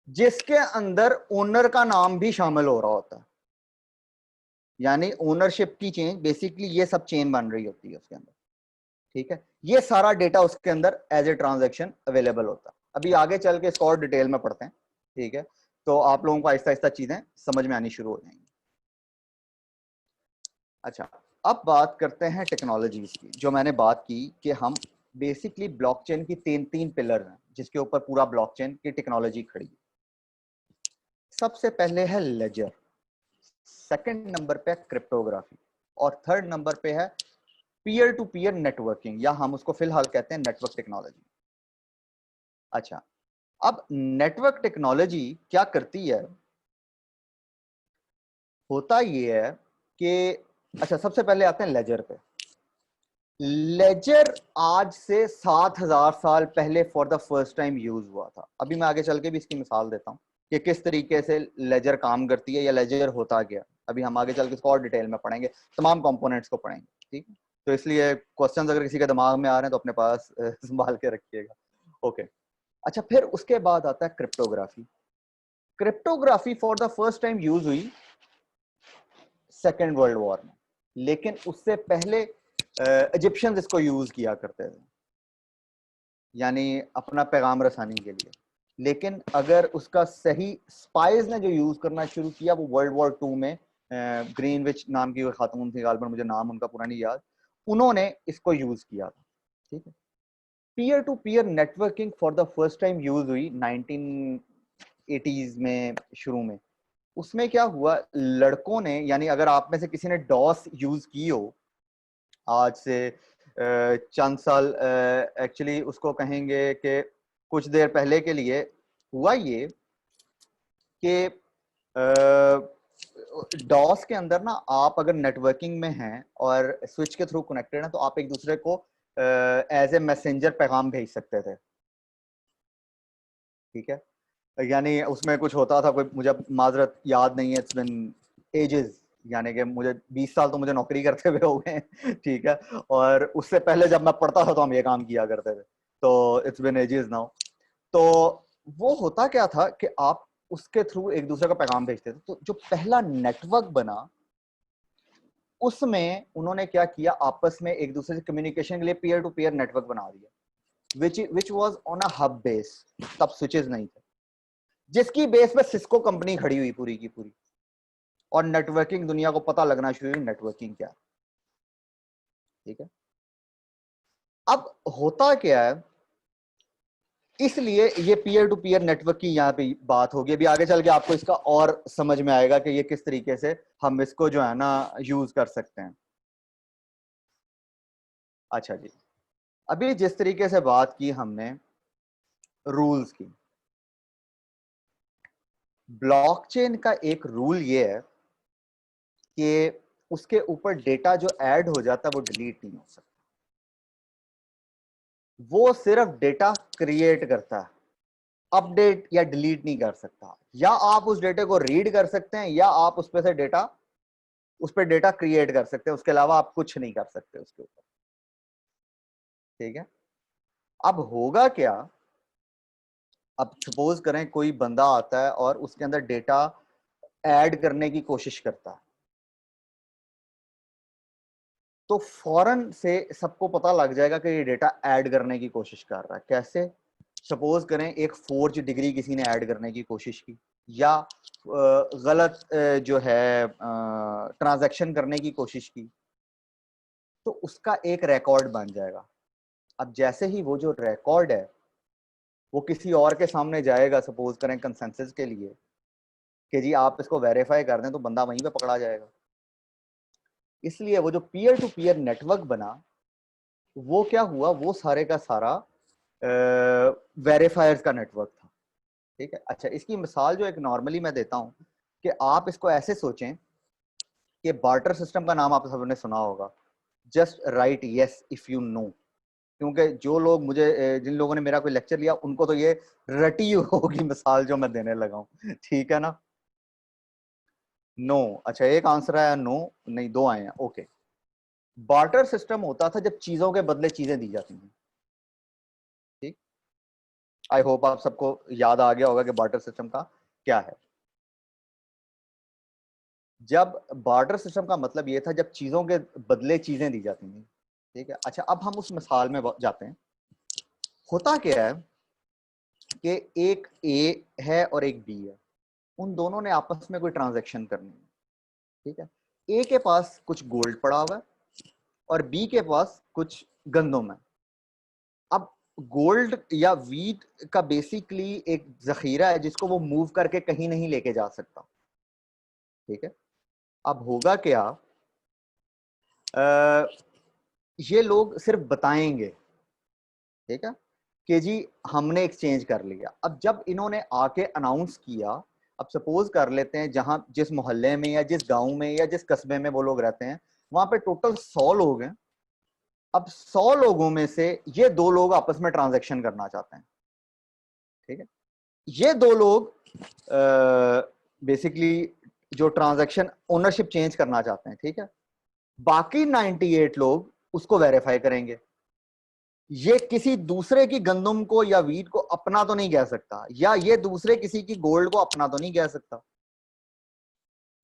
जिसके अंदर ओनर का नाम भी शामिल हो रहा होता है। यानी ओनरशिप की चेन, बेसिकली ये सब चेन बन रही होती है उसके अंदर। ठीक है, ये सारा डेटा उसके अंदर एज ए ट्रांजैक्शन अवेलेबल होता है। अभी आगे चल के इसको और डिटेल में पढ़ते हैं, ठीक है, तो आप लोगों को आहिस्ता आहिस्ता चीजें समझ में आनी शुरू हो जाएंगी। अच्छा, अब बात करते हैं टेक्नोलॉजीज की। जो मैंने बात की कि हम बेसिकली ब्लॉकचेन की तीन पिलर हैं जिसके ऊपर पूरा ब्लॉकचेन की टेक्नोलॉजी खड़ी है। सबसे पहले है लेजर, सेकंड नंबर पे क्रिप्टोग्राफी, और थर्ड नंबर पे है पीयर टू पीयर नेटवर्किंग, या हम उसको फिलहाल कहते हैं नेटवर्क टेक्नोलॉजी। अच्छा, अब नेटवर्क टेक्नोलॉजी क्या करती है? होता ये है कि, अच्छा सबसे पहले आते हैं लेजर पे। लेजर आज से 7000 साल पहले for the first time use हुआ था। अभी मैं आगे चल के भी इसकी मिसाल देता हूं कि किस तरीके से लेजर काम करती है या लेजर होता गया। अभी हम आगे चल के इसको और डिटेल में पढ़ेंगे, तमाम कंपोनेंट्स को पढ़ेंगे, ठीक है। तो इसलिए क्वेश्चंस अगर किसी के दिमाग में आ रहे हैं तो अपने पास संभाल के रखिएगा। ओके, अच्छा, फिर उसके बाद आता है cryptography. Cryptography for the first time use हुई सेकेंड वर्ल्ड वॉर में, लेकिन उससे पहले इजिप्शियंस इसको यूज किया करते थे, यानी अपना पैगाम रसानी के लिए। लेकिन अगर उसका सही स्पाइस ने जो यूज करना शुरू किया वो वर्ल्ड वॉर 2 में, ग्रीनविच नाम की खातून थी, गालबन मुझे नाम उनका पूरा नहीं याद, उन्होंने इसको यूज किया था। ठीक है, peer to peer networking for the first time use हुई 1980s में, शुरू में। उसमें क्या हुआ, लड़कों ने, यानी अगर आप में से किसी ने डॉस यूज की हो आज से चंद साल, एक्चुअली उसको कहेंगे कि कुछ देर पहले के लिए, हुआ ये कि डॉस के अंदर ना, आप अगर नेटवर्किंग में हैं और स्विच के थ्रू कनेक्टेड हैं तो आप एक दूसरे को एज ए मैसेंजर पैगाम भेज सकते थे। ठीक है, यानी उसमें कुछ होता था, कोई, मुझे माजरत याद नहीं है, इट्स बिन एजेस, यानी कि मुझे 20 साल तो मुझे नौकरी करते हुए हो गए ठीक है, और उससे पहले जब मैं पढ़ता था तो हम ये काम किया करते थे, तो इट्स बिन एजेस नाउ। तो वो होता क्या था कि आप उसके थ्रू एक दूसरे का पैगाम भेजते थे। तो जो पहला नेटवर्क बना, उसमें उन्होंने क्या किया, आपस में एक दूसरे से कम्युनिकेशन के लिए पीयर टू पीयर नेटवर्क बना दिया, which was on a hub base. तब स्विचेस नहीं थे, जिसकी बेस पे सिस्को कंपनी खड़ी हुई पूरी की पूरी, और नेटवर्किंग दुनिया को पता लगना शुरू हुई नेटवर्किंग क्या है। ठीक है, अब होता क्या है, इसलिए ये पीयर टू पीयर नेटवर्क की यहाँ पे बात होगी। अभी आगे चल के आपको इसका और समझ में आएगा कि ये किस तरीके से हम इसको जो है ना यूज कर सकते हैं। अच्छा जी, अभी जिस तरीके से बात की हमने रूल्स की, ब्लॉकचेन का एक रूल ये है कि उसके ऊपर डेटा जो ऐड हो जाता है वो डिलीट नहीं हो सकता। वो सिर्फ डेटा क्रिएट करता है, अपडेट या डिलीट नहीं कर सकता। या आप उस डेटा को रीड कर सकते हैं, या आप उस पे से डेटा, उस पर डेटा क्रिएट कर सकते हैं, उसके अलावा आप कुछ नहीं कर सकते उसके ऊपर। ठीक है, अब होगा क्या, अब सपोज करें कोई बंदा आता है और उसके अंदर डेटा ऐड करने की कोशिश करता है, तो फौरन से सबको पता लग जाएगा कि ये डेटा ऐड करने की कोशिश कर रहा है। कैसे? सपोज करें एक फोर्ज डिग्री किसी ने ऐड करने की कोशिश की, या गलत जो है ट्रांजैक्शन करने की कोशिश की, तो उसका एक रिकॉर्ड बन जाएगा। अब जैसे ही वो जो रिकॉर्ड है वो किसी और के सामने जाएगा, सपोज करें कंसेंसस के लिए कि जी आप इसको वेरीफाई कर दें, तो बंदा वहीं पे पकड़ा जाएगा। इसलिए वो जो पीयर टू पीयर नेटवर्क बना, वो क्या हुआ, वो सारे का सारा वेरीफायर्स का नेटवर्क था। ठीक है, अच्छा इसकी मिसाल जो एक नॉर्मली मैं देता हूं कि आप इसको ऐसे सोचें कि बार्टर सिस्टम का नाम आप सबने सुना होगा, just right yes if you know. क्योंकि जो लोग मुझे, जिन लोगों ने मेरा कोई लेक्चर लिया, उनको तो ये रटी होगी मिसाल जो मैं देने लगा हूं, ठीक है ना। नो, अच्छा एक आंसर आया नो, नहीं दो आए हैं, ओके। बार्टर सिस्टम होता था जब चीजों के बदले चीजें दी जाती हैं। ठीक, आई होप आप सबको याद आ गया होगा कि बार्टर सिस्टम का क्या है। जब बार्टर सिस्टम का मतलब ये था जब चीजों के बदले चीजें दी जाती थी। ठीक है, अच्छा अब हम उस मिसाल में जाते हैं। होता क्या है कि एक ए है और एक बी है, उन दोनों ने आपस में कोई ट्रांजैक्शन करनी है। ठीक है, ए के पास कुछ गोल्ड पड़ा हुआ है और बी के पास कुछ गंदम है। अब गोल्ड या वीट का बेसिकली एक जखीरा है जिसको वो मूव करके कहीं नहीं लेके जा सकता। ठीक है, अब होगा क्या, ये लोग सिर्फ बताएंगे, ठीक है, कि जी हमने एक्सचेंज कर लिया। अब जब इन्होंने आके अनाउंस किया, अब सपोज कर लेते हैं जहां जिस मोहल्ले में या जिस गांव में या जिस कस्बे में वो लोग रहते हैं, वहां पे टोटल 100 लोग हैं। अब 100 लोगों में से ये दो लोग आपस में ट्रांजैक्शन करना चाहते हैं। ठीक है, ये दो लोग बेसिकली जो ट्रांजैक्शन ओनरशिप चेंज करना चाहते हैं। ठीक है, बाकी 98 लोग उसको वेरीफाई करेंगे। ये किसी दूसरे की गंदम को या वीट को अपना तो नहीं कह सकता, या ये दूसरे किसी की गोल्ड को अपना तो नहीं कह सकता।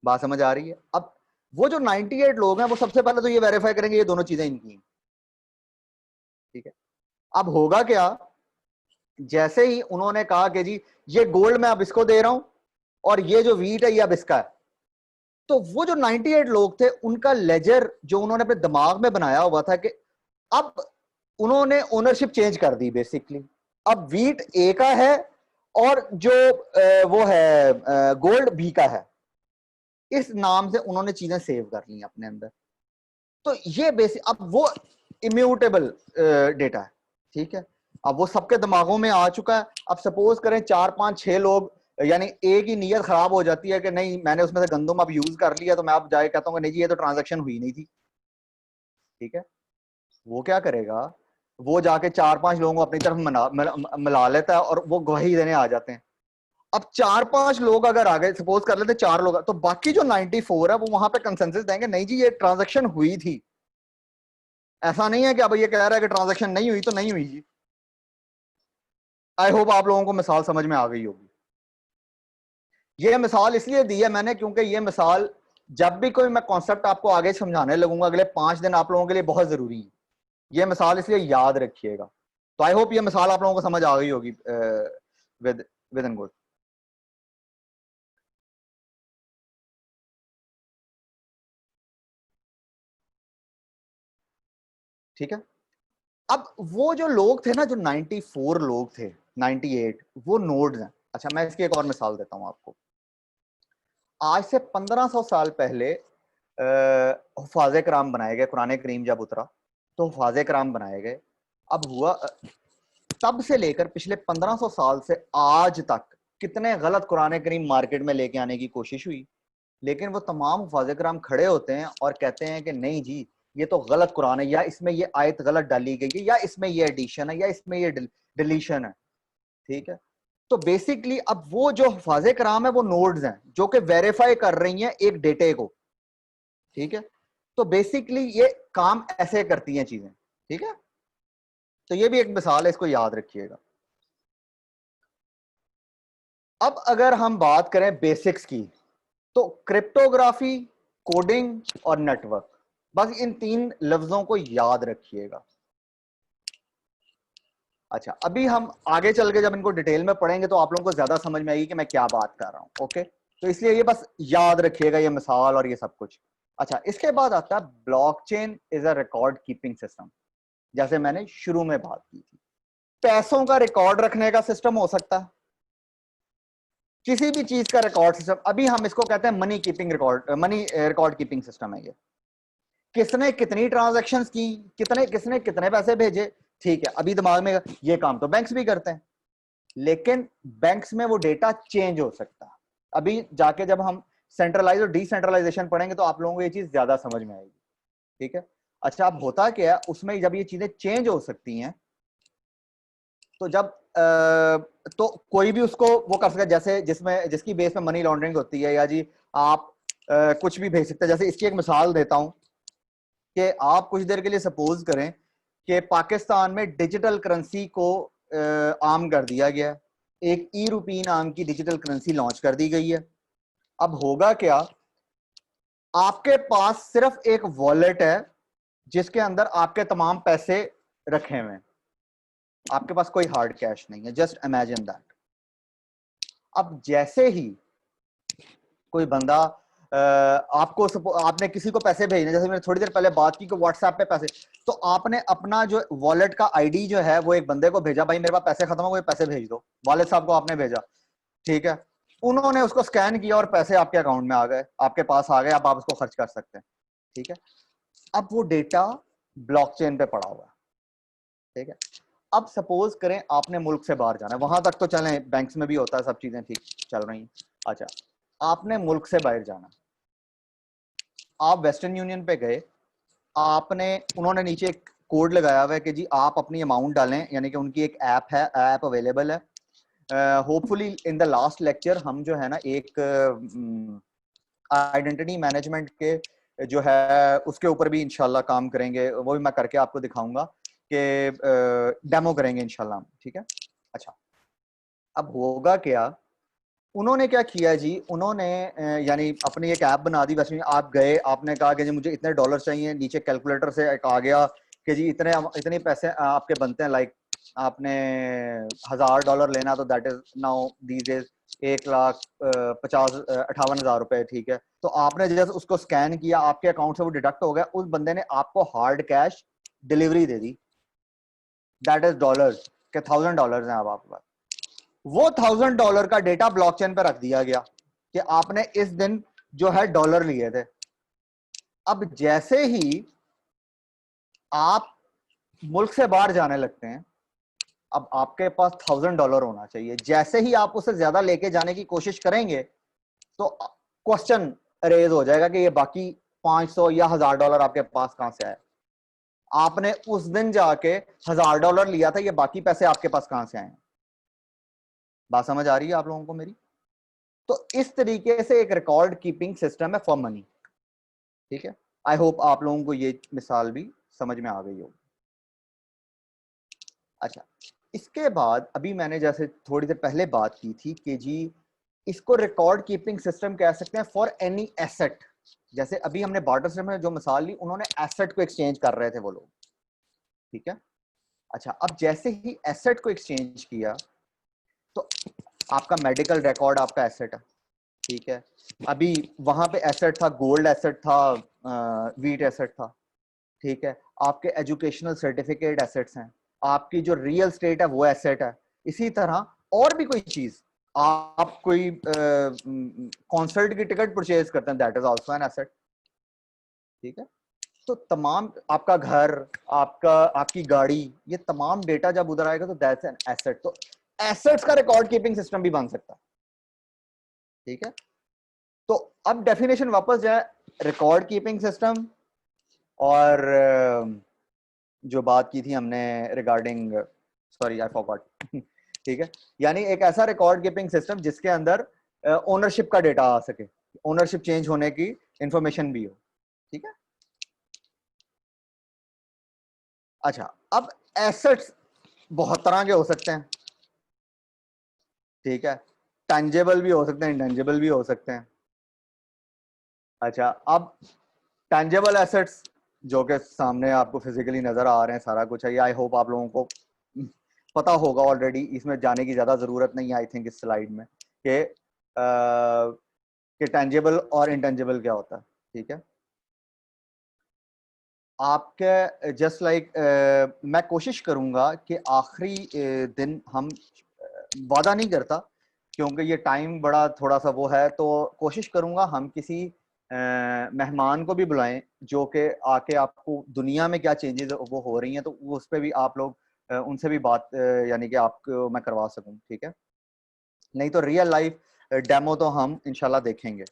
बात समझ आ रही है। अब वो जो 98 लोग हैं वो सबसे पहले तो ये वेरीफाई करेंगे ये दोनों चीजें इनकी हैं। ठीक है, अब होगा क्या, जैसे ही उन्होंने कहा कि जी ये गोल्ड मैं अब इसको दे रहा हूं और ये जो वीट है ये अब इसका है, तो वो जो 98 लोग थे उनका लेजर जो उन्होंने अपने दिमाग में बनाया हुआ था कि अब उन्होंने ओनरशिप चेंज कर दी बेसिकली। अब वीट ए का है और जो वो है गोल्ड बी का है। इस नाम से उन्होंने चीजें सेव कर ली अपने अंदर। तो ये बेसिक, अब वो इम्यूटेबल डेटा है। ठीक है, अब वो सबके दिमागों में आ चुका है। अब सपोज करें 4 5 6 लोग, यानी एक ही नीयत खराब हो जाती है कि नहीं मैंने उसमें से गंदम अब यूज कर लिया, तो मैं अब जाके कहता हूँ नहीं जी ये तो ट्रांजैक्शन हुई नहीं थी। ठीक है, वो क्या करेगा, वो जाके 4 5 लोगों को अपनी तरफ मिला लेता है और वो गवाही देने आ जाते हैं। अब 4 5 लोग अगर आ गए, सपोज कर लेते 4 लोग, तो बाकी जो 94 है वो वहां पे कंसेंसस देंगे नहीं जी ये ट्रांजैक्शन हुई थी। ऐसा नहीं है कि अब ये कह रहा है कि ट्रांजैक्शन नहीं हुई तो नहीं हुई जी। आई होप आप लोगों को मिसाल समझ में आ गई होगी। ये मिसाल इसलिए दी है मैंने क्योंकि ये मिसाल जब भी कोई मैं कॉन्सेप्ट आपको आगे समझाने लगूंगा अगले 5 दिन आप लोगों के लिए बहुत जरूरी है। ये मिसाल इसलिए याद रखिएगा। तो आई होप ये मिसाल आप लोगों को समझ आ गई होगी विद विद इन गुड। ठीक है, अब वो जो लोग थे ना, जो 94 लोग थे, 98 वो नोड्स हैं। अच्छा मैं इसकी एक और मिसाल देता हूं आपको। आज से 1500 साल पहले हुफाज़े कराम बनाए गए, कुरान करीम जब उतरा तो हुफाज़े कराम बनाए गए। अब हुआ तब से लेकर पिछले 1500 साल से आज तक कितने गलत कुरान करीम मार्केट में लेके आने की कोशिश हुई, लेकिन वो तमाम हुफाज़े कराम खड़े होते हैं और कहते हैं कि नहीं जी ये तो गलत कुरान है, या इसमें ये आयत गलत डाली गई है, या इसमें ये एडिशन है, या इसमें ये डिलीशन है। ठीक है, तो बेसिकली अब वो जो हुफाज़े कराम है वो नोड्स हैं जो कि वेरीफाई कर रही हैं एक डेटे को। ठीक है, तो बेसिकली ये काम ऐसे करती हैं चीजें। ठीक है, तो ये भी एक मिसाल है, इसको याद रखिएगा। अब अगर हम बात करें बेसिक्स की, तो क्रिप्टोग्राफी, कोडिंग और नेटवर्क, बस इन 3 लफ्जों को याद रखिएगा। अच्छा, अभी हम आगे चल के जब इनको डिटेल में पढ़ेंगे तो आप लोगों को ज्यादा समझ में आएगी कि मैं क्या बात कर रहा हूँ। ओके, तो इसलिए ये बस याद रखिएगा ये मिसाल और ये सब कुछ। अच्छा, इसके बाद आता है blockchain is a record keeping system. जैसे मैंने शुरू में बात की थी, पैसों का रिकॉर्ड रखने का सिस्टम हो सकता है, किसी भी चीज का रिकॉर्ड सिस्टम। अभी हम इसको कहते हैं money keeping record, money record keeping system है ये। किसने कितनी ट्रांजैक्शंस की, किसने कितने पैसे भेजे, ठीक है, अभी दिमाग में ये काम तो बैंक्स भी करते हैं, लेकिन बैंक्स में वो डेटा चेंज हो सकता है। अभी जाके जब हम सेंट्रलाइज और डिसेंट्रलाइजेशन पढ़ेंगे तो आप लोगों को ये चीज ज्यादा समझ में आएगी। ठीक है, अच्छा, अब होता क्या है उसमें, जब ये चीजें चेंज हो सकती हैं तो जब तो कोई भी उसको वो कर सकता है, जैसे जिसमें जिसकी बेस में मनी लॉन्ड्रिंग होती है, या जी आप कुछ भी भेज सकते हैं। जैसे इसकी एक मिसाल देता हूं कि आप कुछ देर के लिए सपोज करें कि पाकिस्तान में डिजिटल करेंसी को आम कर दिया गया है, एक ई रुपी नाम की डिजिटल करेंसी लॉन्च कर दी गई है। अब होगा क्या, आपके पास सिर्फ एक वॉलेट है जिसके अंदर आपके तमाम पैसे रखे हुए हैं, आपके पास कोई हार्ड कैश नहीं है, जस्ट इमेजिन दैट। अब जैसे ही कोई बंदा आपने किसी को पैसे भेजने, जैसे मैंने थोड़ी देर पहले बात की कि व्हाट्सएप पे पैसे, तो आपने अपना जो वॉलेट का आईडी जो है वो एक बंदे को भेजा, भाई मेरे पास पैसे खत्म हो गए, पैसे भेज दो, वालिद साहब को आपने भेजा, ठीक है, उन्होंने उसको स्कैन किया और पैसे आपके अकाउंट में आ गए, आपके पास आ गए, अब आप उसको खर्च कर सकते हैं। ठीक है, अब वो डेटा ब्लॉकचेन पे पड़ा हुआ है। ठीक है, अब सपोज करें आपने मुल्क से बाहर जाना है, वहां तक तो चलें, बैंक्स में भी होता है, सब चीजें ठीक चल रही हैं। अच्छा, आपने मुल्क से बाहर जाना, आप वेस्टर्न यूनियन पे गए, आपने, उन्होंने नीचे एक कोड लगाया हुआ है कि जी आप अपनी अमाउंट डालें, यानी कि उनकी एक ऐप है, ऐप अवेलेबल है। Hopefully in the last lecture हम जो है ना एक आइडेंटिटी मैनेजमेंट के जो है उसके ऊपर भी इंशाल्लाह काम करेंगे, वो भी मैं करके आपको दिखाऊंगा कि डेमो करेंगे इंशाल्लाह। ठीक है, अच्छा, अब होगा क्या, उन्होंने क्या किया जी, उन्होंने यानी अपनी एक ऐप बना दी। वैसे आप गए, आपने कहा कि जी मुझे इतने डॉलर चाहिए, नीचे कैलकुलेटर से एक आ गया कि जी इतने पैसे आपके बनते हैं, लाइक आपने $1000 लेना तो that is now these is 1,58,000 रुपए। ठीक है, तो आपने जैसे उसको स्कैन किया, आपके अकाउंट से वो डिडक्ट हो गया, उस बंदे ने आपको hard cash delivery they the, that is dollars के $1000 हैं अब आपके पास। वो $1000 का डेटा ब्लॉकचेन पे रख दिया गया कि आपने इस दिन जो है डॉलर लिए थे। अब जैसे ही आप मुल्क से बाहर जाने लगते हैं, अब आपके पास $1000 होना चाहिए, जैसे ही आप उसे ज्यादा लेके जाने की कोशिश करेंगे तो क्वेश्चन रेज हो जाएगा कि ये बाकी 500 या $1000 आपके पास कहां से आए, आपने उस दिन जाके $1000 लिया था, ये बाकी पैसे आपके पास कहां से आए। बात समझ आ रही है आप लोगों को मेरी? तो इस तरीके से एक रिकॉर्ड कीपिंग सिस्टम है फॉर मनी। ठीक है, आई होप आप लोगों को ये मिसाल भी समझ में आ गई हो। अच्छा, इसके बाद अभी मैंने जैसे थोड़ी देर पहले बात की थी कि जी इसको रिकॉर्ड कीपिंग सिस्टम कह सकते हैं फॉर एनी एसेट। जैसे अभी हमने बार्टर सिस्टम में जो मिसाल ली, उन्होंने एसेट को एक्सचेंज कर रहे थे वो लोग। ठीक है, अच्छा, अब जैसे ही एसेट को एक्सचेंज किया तो आपका मेडिकल रिकॉर्ड आपका एसेट है। ठीक है, अभी वहां पे एसेट था, गोल्ड एसेट था, वीट एसेट था। ठीक है, आपके एजुकेशनल सर्टिफिकेट एसेट्स हैं, आपकी जो रियल स्टेट है वो एसेट है। इसी तरह और भी कोई चीज, आप कोई कॉन्सर्ट की टिकट परचेज करते हैं, that is also an asset. ठीक है, तो तमाम आपका घर, आपका आपकी गाड़ी, ये तमाम डेटा जब उधर आएगा तो दैट्स एन एसेट। तो एसेट्स का रिकॉर्ड कीपिंग सिस्टम भी बन सकता है। ठीक है, तो अब डेफिनेशन वापस जाए, रिकॉर्ड कीपिंग सिस्टम और जो बात की थी हमने रिगार्डिंग, सॉरी आई फॉरगॉट। ठीक है, यानी एक ऐसा रिकॉर्ड कीपिंग सिस्टम जिसके अंदर ओनरशिप का डेटा आ सके, ओनरशिप चेंज होने की इंफॉर्मेशन भी हो। ठीक है, अच्छा, अब एसेट्स बहुत तरह के हो सकते हैं। ठीक है, टेंजेबल भी हो सकते हैं, इंटेंजेबल भी हो सकते हैं। अच्छा, अब टेंजेबल एसेट्स जो कि सामने आपको फिजिकली नजर आ रहे हैं, सारा कुछ है, ये आई होप आप लोगों को पता होगा ऑलरेडी, इसमें जाने की ज्यादा जरूरत नहीं है आई थिंक इस स्लाइड में कि टेंजिबल और इंटेंजिबल क्या होता है। ठीक है, आपके जस्ट लाइक मैं कोशिश करूंगा कि आखिरी दिन हम वादा नहीं करता क्योंकि ये टाइम बड़ा थोड़ा सा वो है, तो कोशिश करूंगा हम किसी मेहमान को भी बुलाएं जो कि आके आपको दुनिया में क्या चेंजेस वो हो रही हैं, तो उस पर भी आप लोग उनसे भी बात यानी कि आपको मैं करवा सकूं। ठीक है, नहीं तो रियल लाइफ डेमो तो हम इंशाल्लाह देखेंगे,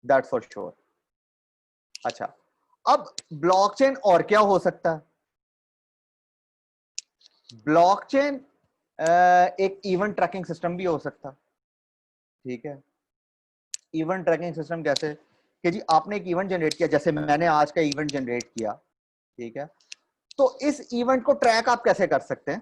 दैट्स फॉर श्योर। अच्छा, अब ब्लॉकचेन और क्या हो सकता है? ब्लॉकचेन एक इवेंट ट्रैकिंग सिस्टम भी हो सकता। ठीक है, इवेंट ट्रैकिंग सिस्टम कैसे कि जी आपने एक इवेंट जनरेट किया, जैसे मैंने आज का इवेंट जनरेट किया। ठीक है, तो इस इवेंट को ट्रैक आप कैसे कर सकते हैं?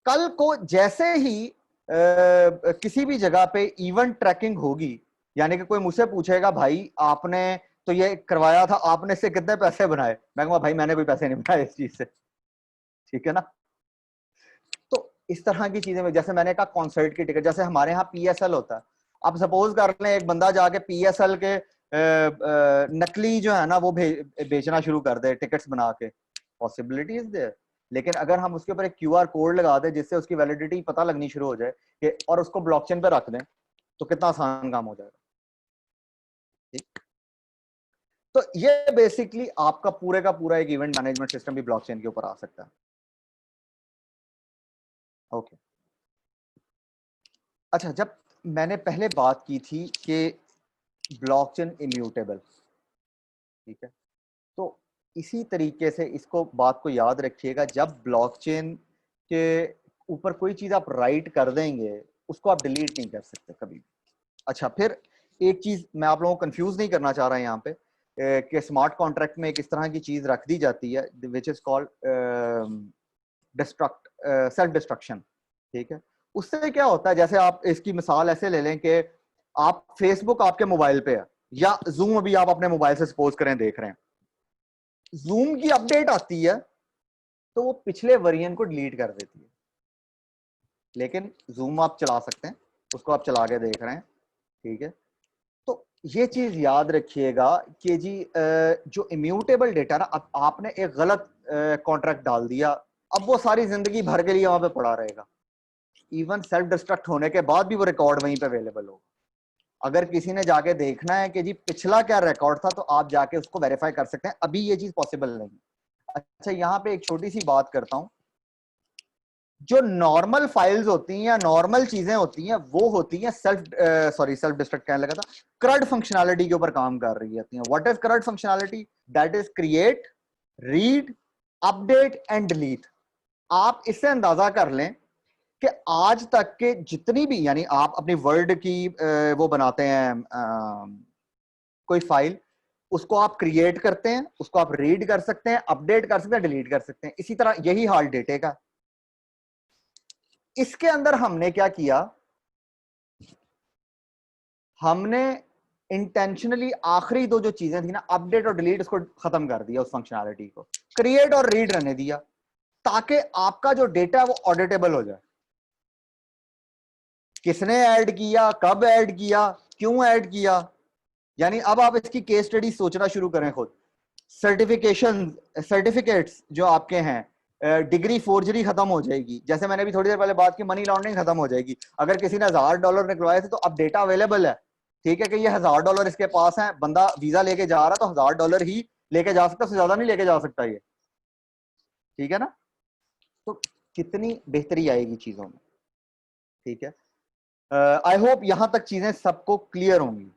कल को जैसे ही किसी भी जगह पे इवेंट ट्रैकिंग होगी, यानी कि कोई मुझसे पूछेगा भाई आपने तो ये करवाया था, आपने इससे कितने पैसे बनाए, मैं कहूंगा भाई मैंने कोई पैसे नहीं बनाए इस चीज से। ठीक है ना, तो इस तरह की चीजें, जैसे मैंने कहा कॉन्सर्ट की टिकट, जैसे हमारे यहाँ पीएसएल होता है, आप सपोज कर लें एक बंदा जाके पीएसएल के नकली जो है ना वो बेचना शुरू कर दे टिकट्स बना के, पॉसिबिलिटी इज देयर। लेकिन अगर हम उसके ऊपर एक क्यूआर कोड लगा दें जिससे उसकी वैलिडिटी पता लगनी शुरू हो जाए कि, और उसको ब्लॉकचेन पे रख दें, तो कितना आसान काम हो जाएगा। ठीक, तो ये बेसिकली आपका पूरे का पूरा एक इवेंट मैनेजमेंट सिस्टम भी ब्लॉकचेन के ऊपर आ सकता है। ओके, अच्छा, जब मैंने पहले बात की थी कि ब्लॉकचेन इम्यूटेबल, ठीक है, तो इसी तरीके से इसको बात को याद रखिएगा, जब ब्लॉकचेन के ऊपर कोई चीज आप राइट कर देंगे उसको आप डिलीट नहीं कर सकते कभी भी। अच्छा, फिर एक चीज मैं आप लोगों को कंफ्यूज नहीं करना चाह रहा यहाँ पे कि स्मार्ट कॉन्ट्रैक्ट में एक इस तरह की चीज रख दी जाती है which is called destruct self destruction. ठीक है, उससे क्या होता है, जैसे आप इसकी मिसाल ऐसे ले लें कि आप फेसबुक आपके मोबाइल पे है, या जूम अभी आप अपने मोबाइल से सपोज करें देख रहे हैं, जूम की अपडेट आती है तो वो पिछले वर्जन को डिलीट कर देती है, लेकिन जूम आप चला सकते हैं, उसको आप चला के देख रहे हैं। ठीक है, तो ये चीज याद रखिएगा कि जी जो इम्यूटेबल डेटा ना, अब आपने एक गलत कॉन्ट्रैक्ट डाल दिया, अब वो सारी जिंदगी भर के लिए वहां पे पड़ा रहेगा, इवन सेल्फ डिस्ट्रक्ट होने के बाद भी वो रिकॉर्ड वहीं पे अवेलेबल होगा। अगर किसी ने जाके देखना है कि जी पिछला क्या रिकॉर्ड था, तो आप जाके उसको वेरीफाई कर सकते हैं, अभी ये चीज पॉसिबल नहीं। अच्छा, यहाँ पे एक छोटी सी बात करता हूं, जो नॉर्मल फाइल्स होती हैं या नॉर्मल चीजें होती हैं वो होती हैं सेल्फ डिस्ट्रक्ट कहने लगा था, CRUD फंक्शनैलिटी के ऊपर काम कर रही होती हैं। What is CRUD functionality? That is create, read, update and delete. आप इससे अंदाजा कर लें कि आज तक के जितनी भी, यानी आप अपनी वर्ड की वो बनाते हैं कोई फाइल, उसको आप क्रिएट करते हैं, उसको आप रीड कर सकते हैं, अपडेट कर सकते हैं, डिलीट कर सकते हैं। इसी तरह यही हाल डेटे का। इसके अंदर हमने क्या किया, हमने इंटेंशनली आखिरी दो जो चीजें थी ना, अपडेट और डिलीट, उसको खत्म कर दिया, उस फंक्शनैलिटी को क्रिएट और रीड रहने दिया, ताकि आपका जो डेटा है वो ऑडिटेबल हो जाए। किसने ऐड किया, कब ऐड किया, क्यों ऐड किया, यानी अब आप इसकी केस स्टडी सोचना शुरू करें खुद। सर्टिफिकेट्स जो आपके हैं, डिग्री फोर्जरी खत्म हो जाएगी, जैसे मैंने भी थोड़ी देर पहले बात की, मनी लॉन्ड्रिंग खत्म हो जाएगी। अगर किसी ने $1000 निकलवाए थे तो अब डेटा अवेलेबल है, ठीक है, कि ये $1000 इसके पास है, बंदा वीजा लेके जा रहा है तो $1000 ही लेके जा सकता, उससे ज्यादा नहीं लेके जा सकता ये। ठीक है ना, तो कितनी बेहतरी आएगी चीजों में। ठीक है, आई होप यहां तक चीजें सबको क्लियर होंगी।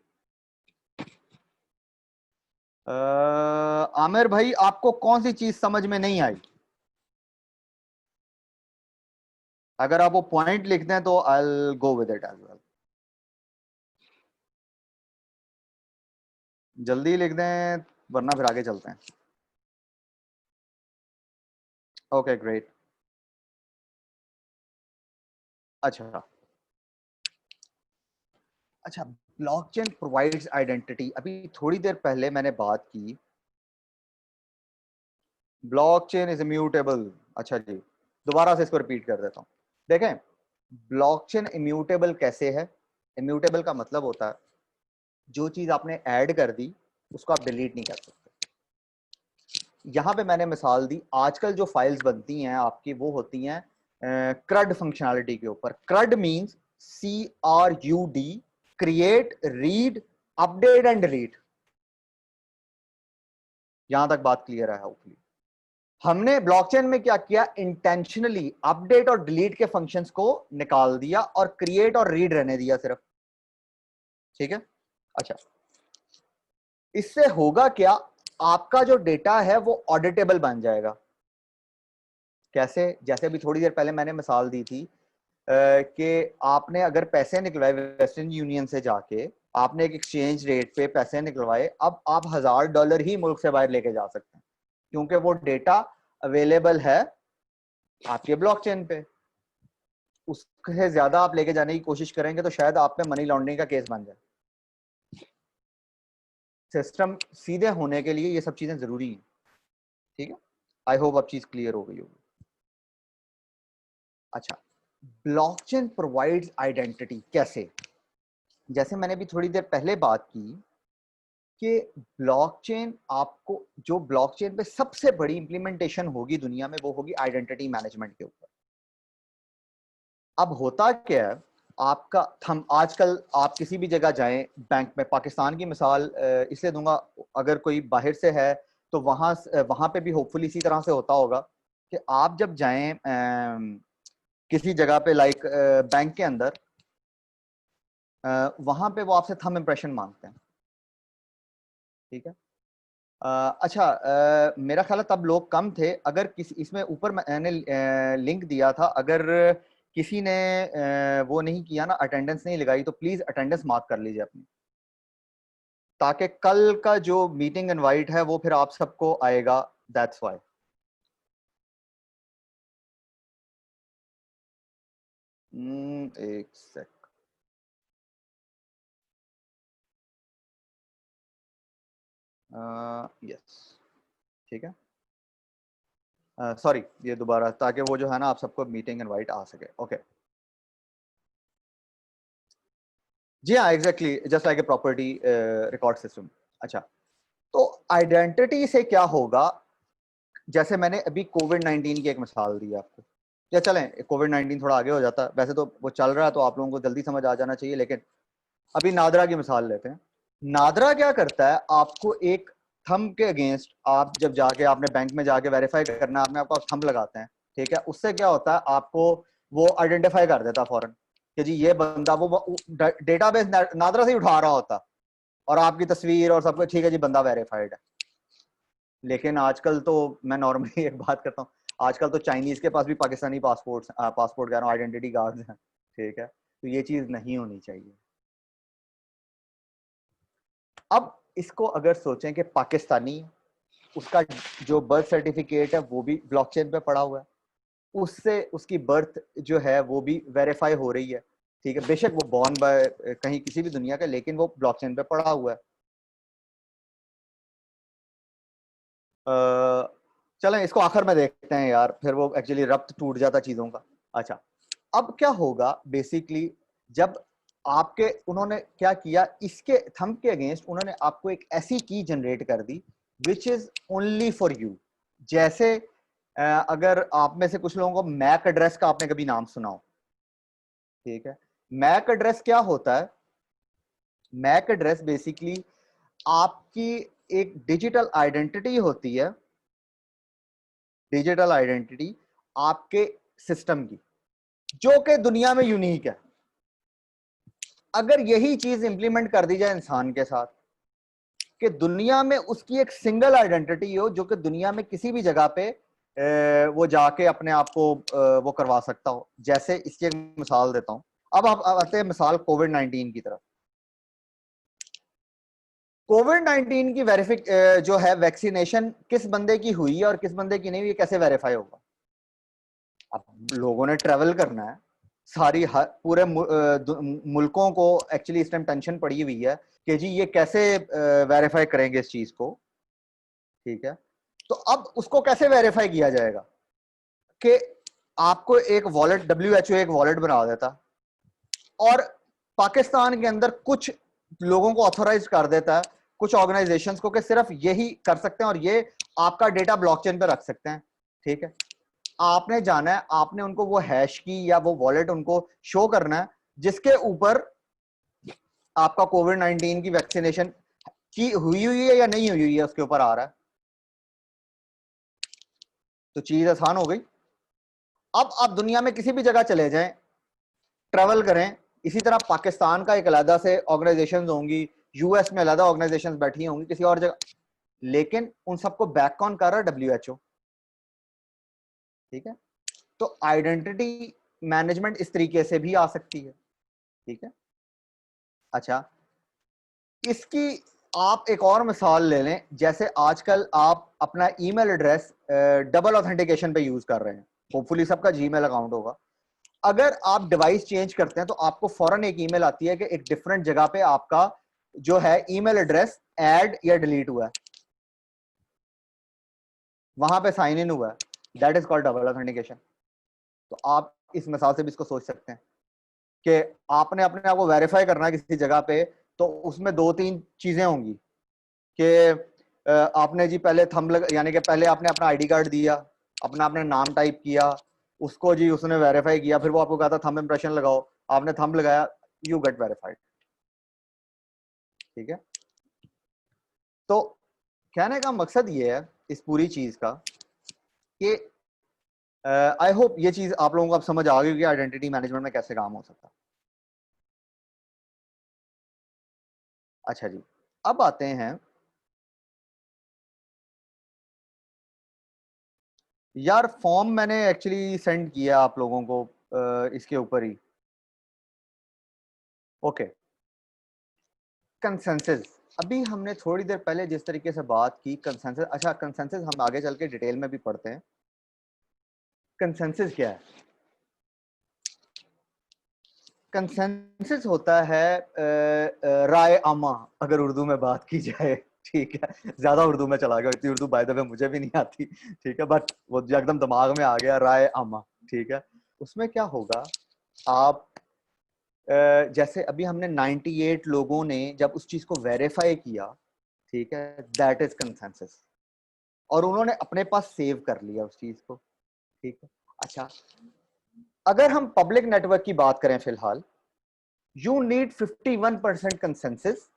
आमिर भाई, आपको कौन सी चीज समझ में नहीं आई? अगर आप वो पॉइंट लिखते हैं तो I will go with it as well. जल्दी लिख दें वरना फिर आगे चलते हैं। Okay, great. अच्छा, अच्छा, ब्लॉकचेन प्रोवाइड्स आइडेंटिटी, अभी थोड़ी देर पहले मैंने बात की, ब्लॉकचेन इज इम्यूटेबल। अच्छा जी, दोबारा से इसको रिपीट कर देता हूँ। देखें ब्लॉकचेन इम्यूटेबल कैसे है। इम्यूटेबल का मतलब होता है जो चीज आपने ऐड कर दी उसको आप डिलीट नहीं कर सकते। यहां पे मैंने मिसाल दी, आजकल जो फाइल्स बनती हैं आपकी वो होती हैं क्रड फंक्शनैलिटी के ऊपर। क्रड means CRUD, create, read, update and delete. यहां तक बात क्लियर है होपफुली। हमने ब्लॉकचेन में क्या किया, इंटेंशनली अपडेट और डिलीट के फंक्शंस को निकाल दिया और क्रिएट और रीड रहने दिया सिर्फ। ठीक है, अच्छा इससे होगा क्या, आपका जो डेटा है वो ऑडिटेबल बन जाएगा। कैसे, जैसे अभी थोड़ी देर पहले मैंने मिसाल दी थी कि आपने अगर पैसे निकलवाए वेस्टर्न यूनियन से जाके, आपने एक एक्सचेंज रेट पे पैसे निकलवाए, अब आप $1000 ही मुल्क से बाहर लेके जा सकते हैं क्योंकि वो डेटा अवेलेबल है आपके ब्लॉकचेन पे। उससे ज्यादा आप लेके जाने की कोशिश करेंगे तो शायद आप पे मनी लॉन्ड्रिंग का केस बन जाए। सिस्टम सीधे होने के लिए ये सब चीजें जरूरी हैं। ठीक है, आई होप अब चीज क्लियर हो गई होगी। अच्छा, ब्लॉकचेन प्रोवाइड्स आइडेंटिटी कैसे, जैसे मैंने भी थोड़ी देर पहले बात की कि ब्लॉकचेन आपको, जो ब्लॉकचेन पे सबसे बड़ी इंप्लीमेंटेशन होगी दुनिया में वो होगी आइडेंटिटी मैनेजमेंट के ऊपर। अब होता क्या है, आपका हम आजकल आप किसी भी जगह जाएं, बैंक में, पाकिस्तान की मिसाल इसलिए दूंगा, अगर कोई बाहर से है तो वहां पे भी होपफुली इसी तरह से होता होगा कि आप जब जाएं किसी जगह पे, लाइक बैंक के अंदर, वहां पे वो आपसे थंब इंप्रेशन मांगते हैं। ठीक है, अच्छा मेरा ख्याल है तब लोग कम थे। अगर किसी, इसमें ऊपर मैंने लिंक दिया था, अगर किसी ने वो नहीं किया ना, अटेंडेंस नहीं लगाई, तो प्लीज अटेंडेंस मार्क कर लीजिए अपनी, ताकि कल का जो मीटिंग इनवाइट है वो फिर आप सबको आएगा। That's why. एक सेक, यस, ठीक है, सॉरी ये दोबारा, ताकि वो जो है ना आप सबको मीटिंग इनवाइट आ सके। ओके, जी हाँ, exactly just like a property record system. अच्छा, तो आइडेंटिटी से क्या होगा, जैसे मैंने अभी कोविड-19 की एक मिसाल दी आपको, या चलें कोविड-19 थोड़ा आगे हो जाता, वैसे तो वो चल रहा है तो आप लोगों को जल्दी समझ आ जाना चाहिए, लेकिन अभी नादरा की मिसाल लेते हैं। नादरा क्या करता है, आपको एक थंब के अगेंस्ट, आप जब जाके आपने बैंक में जाके वेरीफाई करना, आपने आपका थंब लगाते हैं, ठीक है, उससे क्या होता है, आपको वो आइडेंटिफाई कर देता फौरन कि जी ये बंदा, वो डेटाबेस नादरा से ही उठा रहा होता और आपकी तस्वीर और सब कुछ, ठीक है जी बंदा वेरीफाइड है। लेकिन आजकल तो मैं नॉर्मली एक बात करता हूँ, आजकल तो चाइनीज के पास भी पाकिस्तानी पासपोर्ट कह रहा हूँ, आइडेंटिटी कार्ड हैं। ठीक है, तो ये चीज नहीं होनी चाहिए। अब इसको अगर सोचें कि पाकिस्तानी, उसका जो बर्थ सर्टिफिकेट है वो भी ब्लॉकचेन पे पड़ा हुआ है, उससे उसकी बर्थ जो है वो भी वेरीफाई हो रही है। ठीक है, बेशक वो बॉर्न बाय कहीं किसी भी दुनिया का, लेकिन वो ब्लॉकचेन पे पड़ा हुआ है। चलें इसको आखिर में देखते हैं यार, फिर वो एक्चुअली रब्त टूट जाता चीजों का। अच्छा, अब क्या होगा बेसिकली, जब आपके, उन्होंने क्या किया, इसके थंब के अगेंस्ट उन्होंने आपको एक ऐसी की जनरेट कर दी which is only for you. जैसे अगर आप में से कुछ लोगों को मैक एड्रेस का आपने कभी नाम सुना हो, ठीक है, मैक एड्रेस क्या होता है, मैक एड्रेस बेसिकली आपकी एक डिजिटल आइडेंटिटी होती है, डिजिटल आइडेंटिटी आपके सिस्टम की, जो कि दुनिया में यूनिक है। अगर यही चीज इंप्लीमेंट कर दी जाए इंसान के साथ, कि दुनिया में उसकी एक सिंगल आइडेंटिटी हो जो कि दुनिया में किसी भी जगह पे वो जाके अपने आप को वो करवा सकता हो। जैसे इसकी एक मिसाल देता हूं, अब आप आते हैं मिसाल कोविड-19 की तरफ। कोविड-19 की वेरिफिक जो है वैक्सीनेशन किस बंदे की हुई है और किस बंदे की नहीं हुई, कैसे वेरीफाई होगा। अब लोगों ने ट्रेवल करना है, सारी पूरे मुल्कों को एक्चुअली इस टाइम टेंशन पड़ी हुई है कि जी ये कैसे वेरीफाई करेंगे इस चीज को। ठीक है, तो अब उसको कैसे वेरीफाई किया जाएगा कि आपको एक वॉलेट, WHO एक वॉलेट बना देता और पाकिस्तान के अंदर कुछ लोगों को ऑथोराइज कर देता है, कुछ ऑर्गेनाइजेशंस को, कि सिर्फ यही कर सकते हैं और ये आपका डेटा ब्लॉकचेन पे रख सकते हैं। ठीक है, आपने जाना है, आपने उनको वो हैश की या वो वॉलेट उनको शो करना है जिसके ऊपर आपका कोविड-19 की वैक्सीनेशन की हुई है या नहीं हुई है, उसके ऊपर आ रहा है। तो चीज आसान हो गई। अब आप दुनिया में किसी भी जगह चले जाएं, ट्रेवल करें, इसी तरह पाकिस्तान का एक अलग से ऑर्गेनाइजेशन होंगी, यूएस में अलग ऑर्गेनाइजेशन बैठी होंगी, किसी और जगह, लेकिन उन सबको बैक कौन कर रहा है? WHO। ठीक है, तो आइडेंटिटी मैनेजमेंट इस तरीके से भी आ सकती है। ठीक है, अच्छा, इसकी आप एक और मिसाल ले लें, जैसे आजकल आप अपना ईमेल एड्रेस डबल ऑथेंटिकेशन पे यूज कर रहे हैं, होपफुली सबका जीमेल अकाउंट होगा। अगर आप डिवाइस चेंज करते हैं तो आपको फौरन एक ईमेल आती है कि एक डिफरेंट जगह पे आपका जो है ईमेल एड्रेस ऐड या डिलीट हुआ है, वहां पे साइन इन हुआ है, that is called double authentication. तो आप इस मिसाल से भी इसको सोच सकते हैं कि आपने अपने आप को वेरीफाई करना है किसी जगह पे, तो उसमें 2-3 चीजें होंगी कि आपने जी पहले थंब यानी कि पहले आपने अपना आईडी कार्ड दिया, अपना आपने नाम टाइप किया, उसको जी उसने वेरीफाई किया, फिर वो आपको कहता थंब इंप्रेशन लगाओ, आपने थंब लगाया, यू गेट वेरीफाइड। ठीक है, तो कहने का मकसद ये है इस पूरी चीज का कि आई होप ये चीज आप लोगों को अब समझ आ गई कि आइडेंटिटी मैनेजमेंट में कैसे काम हो सकता है। अच्छा जी, अब आते हैं, यार फॉर्म मैंने एक्चुअली सेंड किया आप लोगों को इसके ऊपर ही। ओके, कंसेंसस, अभी हमने थोड़ी देर पहले जिस तरीके से बात की कंसेंसस, अच्छा कंसेंसस हम आगे चल के डिटेल में भी पढ़ते हैं। कंसेंसस क्या है? कंसेंसस होता है राय आमा, अगर उर्दू में बात की जाए। ठीक है, ज्यादा उर्दू में चला गया, इतनी उर्दू बाय द वे मुझे भी नहीं आती। ठीक है, बट वो एकदम दिमाग में आ गया, राय आमा। ठीक है, उसमें क्या होगा, आप जैसे अभी हमने 98 लोगों ने जब उस चीज को वेरीफाई किया, ठीक है, दैट इज कंसेंसस, और उन्होंने अपने पास सेव कर लिया उस चीज को। ठीक है, अच्छा, अगर हम पब्लिक नेटवर्क की बात करें फिलहाल, यू नीड 51% कंसेंसस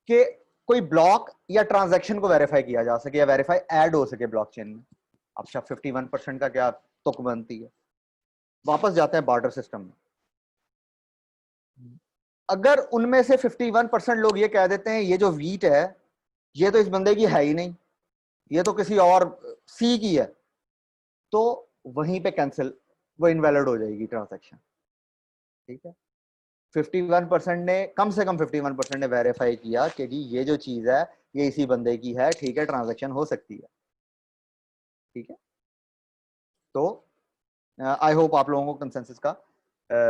कि कोई ब्लॉक या ट्रांजैक्शन को वेरीफाई किया जा सके या वेरीफाई ऐड हो सके ब्लॉकचेन में। अब 51% का क्या तुक बनती है। वापस जाते हैं बार्टर सिस्टम में, अगर उनमें से 51% लोग ये कह देते हैं ये जो वीट है ये तो इस बंदे की है ही नहीं, ये तो किसी और सी की है, तो वहीं पे कैंसिल, वो इनवैलिड हो जाएगी ट्रांजैक्शन। ठीक है, 51% ने, कम से कम 51% ने वेरीफाई किया कि जी ये जो चीज है ये इसी बंदे की है, ठीक है, ट्रांजैक्शन हो सकती है। ठीक है, तो आई होप आप लोगों को कंसेंसस का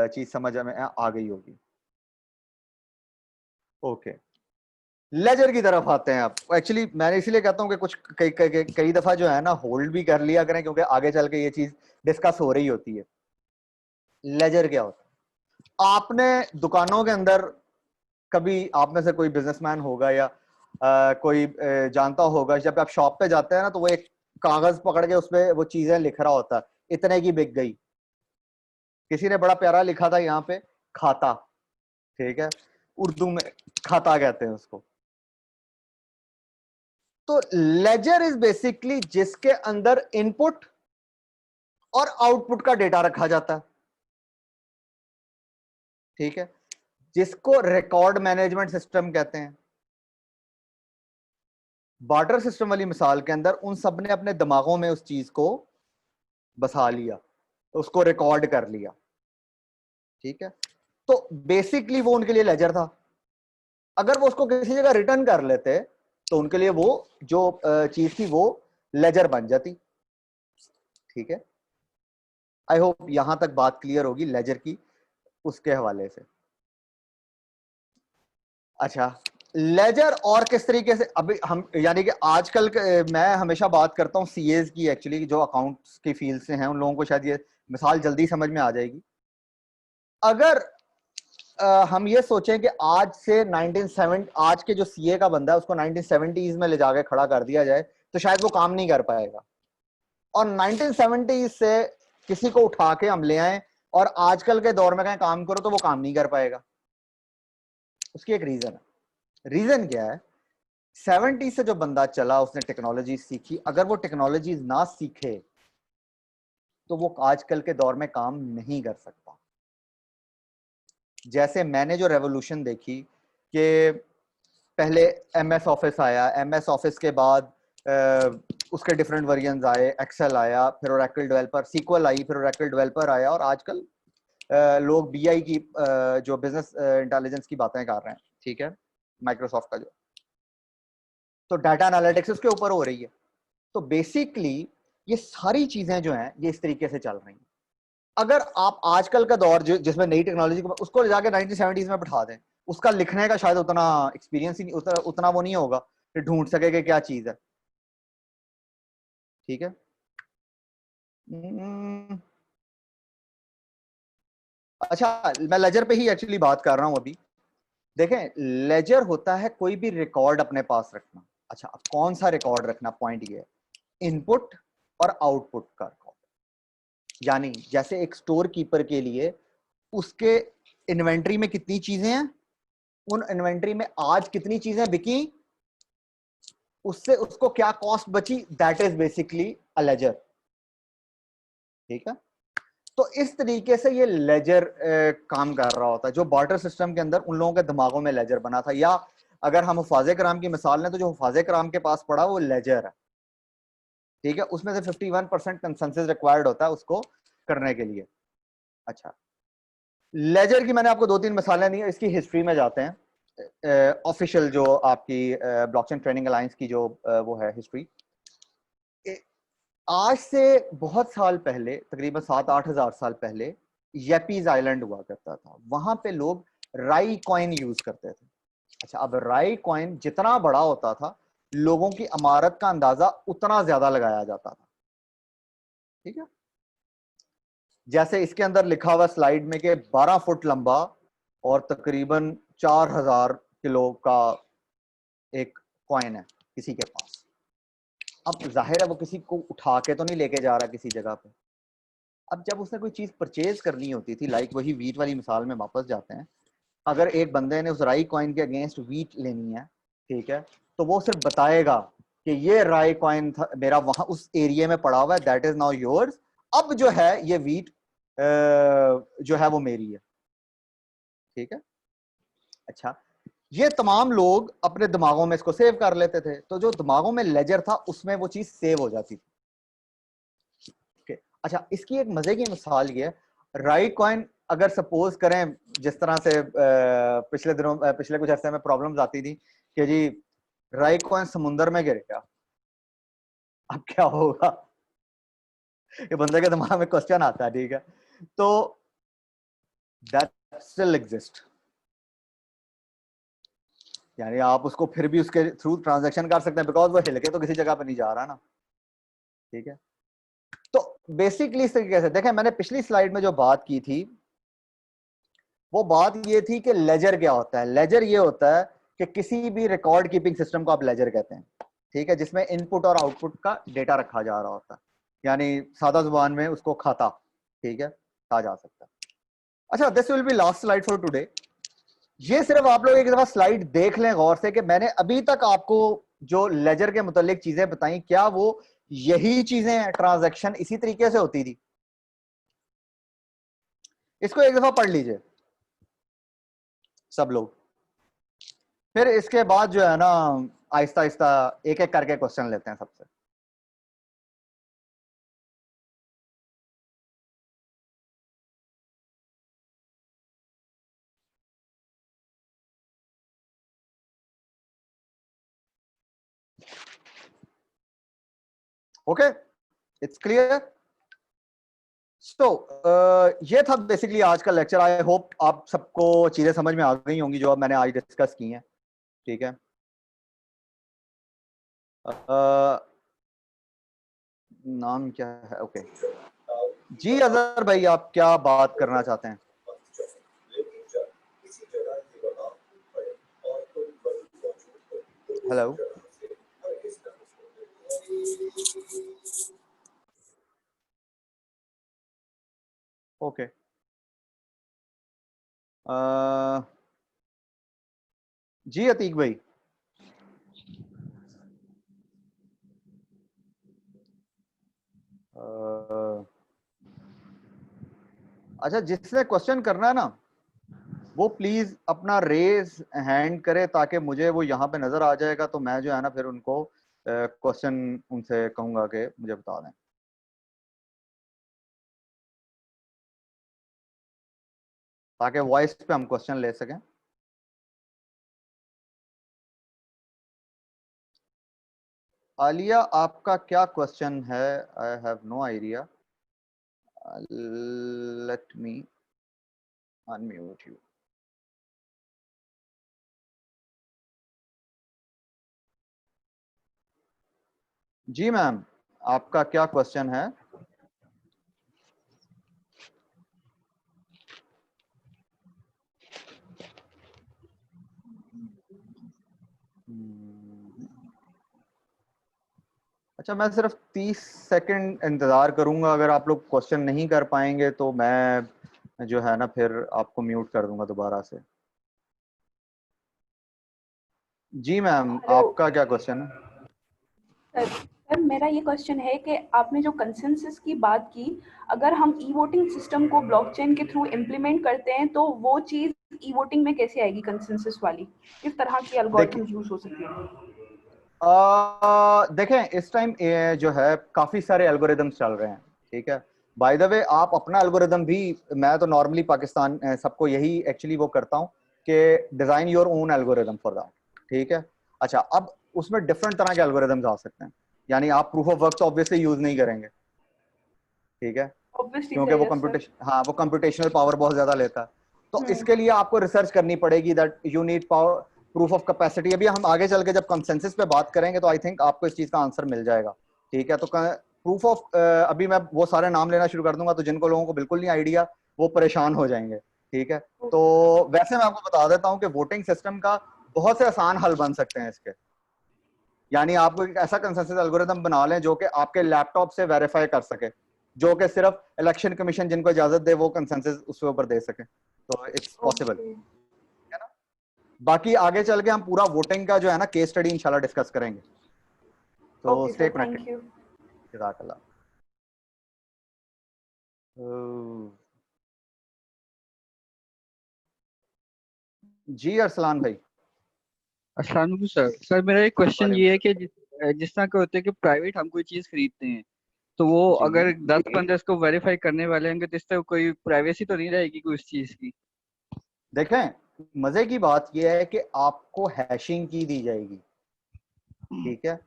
चीज समझ में आ गई होगी। ओके, लेजर की तरफ आते हैं। आप एक्चुअली मैंने इसीलिए कहता हूं कि कुछ कई दफा जो है ना होल्ड भी कर लिया करें, क्योंकि आगे चल के ये चीज डिस्कस हो रही होती है। लेजर क्या होता है? आपने दुकानों के अंदर कभी, आप में से कोई बिजनेसमैन होगा या कोई जानता होगा, जब आप शॉप पे जाते हैं ना तो वो एक कागज पकड़ के उसपे वो चीजें लिख रहा होता है, इतने की बिक गई। किसी ने बड़ा प्यारा लिखा था यहाँ पे, खाता। ठीक है, उर्दू में खाता कहते हैं उसको। तो लेजर इज बेसिकली जिसके अंदर इनपुट और आउटपुट का डेटा रखा जाता है। ठीक है, जिसको रिकॉर्ड मैनेजमेंट सिस्टम कहते हैं। बार्टर सिस्टम वाली मिसाल के अंदर उन सब ने अपने दिमागों में उस चीज को बसा लिया, उसको रिकॉर्ड कर लिया। ठीक है, तो बेसिकली वो उनके लिए लेजर था। अगर वो उसको किसी जगह रिटर्न कर लेते तो उनके लिए वो जो चीज थी वो लेजर बन जाती। ठीक है, आई होप यहां तक बात क्लियर होगी लेजर की उसके हवाले से। अच्छा, लेजर और किस तरीके से अभी हम, यानी कि आजकल मैं हमेशा बात करता हूँ सीएस की, एक्चुअली जो अकाउंट्स की फील्ड से हैं उन लोगों को शायद ये मिसाल जल्दी समझ में आ जाएगी। अगर हम ये सोचें कि आज से 1970, आज के जो सीए का बंदा है उसको 1970s में ले जाके खड़ा कर दिया जाए तो शायद वो काम नहीं कर पाएगा, और 1970s से किसी को उठा के हम ले आए और आजकल के दौर में कहें काम करो तो वो काम नहीं कर पाएगा। उसकी एक रीजन है। रीजन क्या है? 70 से जो बंदा चला उसने टेक्नोलॉजी सीखी, अगर वो टेक्नोलॉजी ना सीखे तो वो आजकल के दौर में काम नहीं कर सकता। जैसे मैंने जो रेवोल्यूशन देखी कि पहले एमएस ऑफिस आया, एमएस ऑफिस के बाद उसके डिफरेंट वर्जन्स आए, एक्सेल आया, फिर ओरेकल डेवलपर, सीक्वल आई, फिर ओरेकल डेवलपर आया, और आजकल लोग बीआई की जो बिजनेस इंटेलिजेंस की बातें कर रहे हैं, ठीक है, माइक्रोसॉफ्ट का जो, तो डाटा एनालिटिक्स उसके ऊपर हो रही है। तो बेसिकली ये सारी चीजें जो हैं ये इस तरीके से चल रही हैं। अगर आप आजकल का दौर जो जिसमें नई टेक्नोलॉजी को उसको ले जाके 1970s में बैठा दें, उसका लिखने का शायद उतना एक्सपीरियंस ही नहीं, उतना वो नहीं होगा कि ढूंढ सके कि क्या चीज है। ठीक है। अच्छा, मैं लेजर पे ही एक्चुअली बात कर रहा हूं अभी। देखें, लेजर होता है कोई भी रिकॉर्ड अपने पास रखना। अच्छा, अब कौन सा रिकॉर्ड रखना, पॉइंट ये है, इनपुट और आउटपुट का रिकॉर्ड। यानी जैसे एक स्टोर कीपर के लिए उसके इन्वेंट्री में कितनी चीजें हैं, उन इन्वेंट्री में आज कितनी चीजें बिकी, उससे उसको क्या कॉस्ट बची, that is basically a ledger. ठीक है। तो इस तरीके से ये लेजर काम कर रहा होता है। जो बार्टर सिस्टम के अंदर उन लोगों के दिमागों में लेजर बना था, या अगर हम हुफाज़े कराम की मिसाल लें तो जो हुफाज़े कराम के पास पड़ा वो लेजर है। ठीक है, उसमें से 51% कंसेंसस रिक्वायर्ड होता है उसको करने के लिए। अच्छा, लेजर की मैंने आपको 2-3 मिसालें दी, इसकी हिस्ट्री में जाते हैं। ऑफिशियल जो आपकी ब्लॉकचेन ट्रेनिंग अलायंस की जो वो है हिस्ट्री, आज से बहुत साल पहले, तकरीबन 7-8 हज़ार साल पहले, येपीज आइलैंड हुआ करता था। वहां पे लोग राई कॉइन यूज करते थे। अच्छा, अब राई कॉइन जितना बड़ा होता था, लोगों की अमारत का अंदाजा उतना ज्यादा लगाया जाता था। ठीक है। जैसे इसके अंदर लिखा हुआ स्लाइड में कि 12 फुट लंबा और तकरीबन 4000 किलो का एक कॉइन है किसी के पास। अब जाहिर है वो किसी को उठा के तो नहीं लेके जा रहा किसी जगह पे। अब जब उसने कोई चीज परचेज करनी होती थी, लाइक वही वीट वाली मिसाल में वापस जाते हैं, अगर एक बंदे ने उस राई कॉइन के अगेंस्ट वीट लेनी है, ठीक है, तो वो सिर्फ बताएगा कि ये राई कॉइन मेरा वहां उस एरिया में पड़ा हुआ है, दैट इज नाउ योर्स। अब जो है ये वीट जो है वो मेरी है। ठीक है। अच्छा, ये तमाम लोग अपने दिमागों में इसको सेव कर लेते थे, तो जो दिमागों में लेजर था उसमें वो चीज सेव हो जाती थी। अच्छा, इसकी एक मजे की मिसाल ये है, राइट कॉइन अगर सपोज करें, जिस तरह से पिछले दिनों पिछले कुछ अर्से में प्रॉब्लम्स आती थी कि जी राइट कॉइन समुंदर में गिर गया, अब क्या होगा, ये बंदे के दिमाग में क्वेश्चन आता है। ठीक है, तो दैट स्टिल एग्जिस्ट, यानी आप उसको फिर भी उसके थ्रू ट्रांजैक्शन कर सकते हैं, बिकॉज वो हिल के तो किसी जगह पे नहीं जा रहा ना। ठीक है। तो बेसिकली इस तरीके से देखें, मैंने पिछली स्लाइड में जो बात की थी वो बात ये थी कि लेजर क्या होता है। लेजर ये होता है कि किसी भी रिकॉर्ड कीपिंग सिस्टम को आप लेजर कहते हैं। ठीक है, जिसमें इनपुट और आउटपुट का डेटा रखा जा रहा होता है, यानी सादा जुबान में उसको खाता, ठीक है, कहा जा सकता है। अच्छा, this will be last slide for today. ये सिर्फ आप लोग एक दफा स्लाइड देख लें गौर से कि मैंने अभी तक आपको जो लेजर के मुतालिक चीजें बताई, क्या वो यही चीजें ट्रांजैक्शन इसी तरीके से होती थी? इसको एक दफा पढ़ लीजिए सब लोग, फिर इसके बाद जो है ना आहिस्ता आहिस्ता एक एक करके क्वेश्चन लेते हैं सबसे। Okay, it's clear. सो ये था बेसिकली आज का लेक्चर। आई होप आप सबको चीजें समझ में आ गई होंगी जो अब मैंने आज डिस्कस की हैं। ठीक है। नाम क्या है? ओके जी, अजहर भाई आप क्या बात करना चाहते हैं? हेलो। ओके जी अतीक भाई। अच्छा, जिसने क्वेश्चन करना है ना वो प्लीज अपना रेज हैंड करे ताकि मुझे वो यहाँ पे नजर आ जाएगा, तो मैं जो है ना फिर उनको क्वेश्चन उनसे कहूंगा कि मुझे बता दें, ताकि वॉइस पे हम क्वेश्चन ले सकें। आलिया आपका क्या क्वेश्चन है? I have no idea. Let me unmute you. जी मैम, आपका क्या क्वेश्चन है? अच्छा, मैं सिर्फ 30 सेकंड इंतजार करूंगा। अगर आप लोग क्वेश्चन नहीं कर पाएंगे तो मैं जो है ना फिर आपको म्यूट कर दूंगा दोबारा से। जी मैम, हेलो आपका क्या क्वेश्चन है? सर, मेरा ये क्वेश्चन है कि आपने जो कंसेंसस की बात की, अगर हम ई वोटिंग सिस्टम को ब्लॉकचेन के थ्रू इम्प्लीमेंट करते हैं तो वो चीज़ ई वोटिंग में कैसे आएगी कंसेंसस वाली? किस तरह की देखिए, एल्गोरिथम्स यूज हो सकती हैं? देखें इस टाइम जो है काफी सारे एल्गोरिदम्स चल रहे हैं। ठीक है, बाय द वे आप अपना एल्गोरिदम भी, मैं तो नॉर्मली पाकिस्तान सबको यही एक्चुअली वो करता हूँ कि design your own algorithm for that. ठीक है। अच्छा, अब उसमें डिफरेंट तरह के एल्गोरिदम्स आ सकते हैं। यानी आप प्रूफ ऑफ वर्क तो ऑब्वियसली यूज नहीं करेंगे। ठीक है, ऑब्वियसली क्योंकि सर, वो यस सर। कंप्यूटेशन, हाँ वो कंप्यूटेशनल पावर बहुत ज्यादा लेता है। तो हम्म। इसके लिए आपको रिसर्च करनी पड़ेगी that you need power, proof of capacity. अभी हम आगे चल के जब कंसेंसस पे बात करेंगे तो आई थिंक आपको इस चीज का आंसर मिल जाएगा। ठीक है, तो प्रूफ ऑफ, अभी मैं वो सारे नाम लेना शुरू कर दूंगा तो जिनको लोगों को बिल्कुल नहीं आइडिया वो परेशान हो जाएंगे। ठीक है, तो ओके सर। वैसे मैं आपको बता देता हूँ कि वोटिंग सिस्टम का बहुत से आसान हल बन सकते हैं इसके। यानी आपको एक ऐसा कंसेंसस एल्गोरिदम बना लें जो कि आपके लैपटॉप से वेरीफाई कर सके, जो कि सिर्फ इलेक्शन कमीशन जिनको इजाजत दे वो कंसेंसस उसके ऊपर दे सके, तो इट्स पॉसिबल। ओके। है ना? बाकी आगे चल के हम पूरा वोटिंग का जो है ना केस स्टडी इंशाल्लाह डिस्कस करेंगे। तो okay stay sir, connected. Thank you. जज़ाकल्लाह। जी अरसलान भाई। अस्सलाम वालेकुम सर मेरा एक क्वेश्चन वालेकुम ये है सलाम। कि जिस तरह का होता है कि प्राइवेट हम कोई चीज खरीदते हैं तो वो जी अगर 10 बंदे इसको वेरीफाई करने वाले होंगे तो इससे कोई प्राइवेसी तो नहीं रहेगी कोई उस चीज की? देखें, मजे की बात यह है कि आपको हैशिंग की दी जाएगी। ठीक है,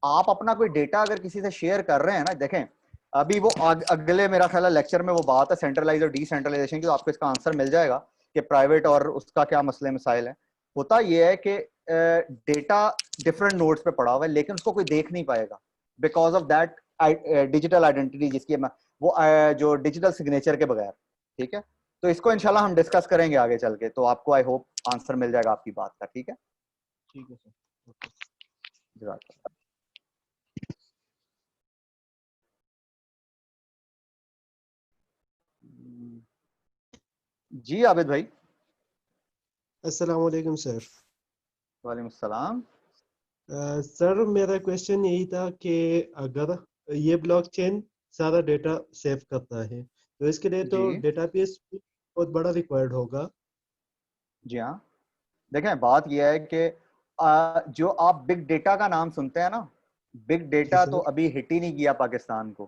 आप अपना कोई डेटा अगर किसी से शेयर कर रहे हैं ना, देखें अभी वो अगले मेरा ख्याल है लेक्चर में वो बात है सेंट्रलाइज और डिसेंट्रलाइजेशन की, तो आपको इसका आंसर मिल जाएगा कि प्राइवेट और उसका क्या मसले मसाइल है। होता यह है कि डेटा डिफरेंट नोड्स पे पड़ा हुआ है लेकिन उसको कोई देख नहीं पाएगा because of that digital identity, जिसकी वो जो डिजिटल सिग्नेचर के बगैर। ठीक है, तो इसको इंशाल्लाह हम डिस्कस करेंगे आगे चल के, तो आपको आई होप आंसर मिल जाएगा आपकी बात का। ठीक है, ठीक है सर। जज़ाकल्लाह। जी आबिद भाई। अस्सलाम वालेकुम सर। वालेकुम सलाम। सर मेरा क्वेश्चन यही था कि अगर ये ब्लॉकचेन सारा डेटा सेव करता है तो इसके लिए तो जी डेटाबेस बहुत बड़ा रिक्वायर्ड होगा। जी हाँ, देखें बात यह है कि जो आप बिग डेटा का नाम सुनते हैं ना, बिग जी डेटा तो सर। अभी हिट ही नहीं किया पाकिस्तान को।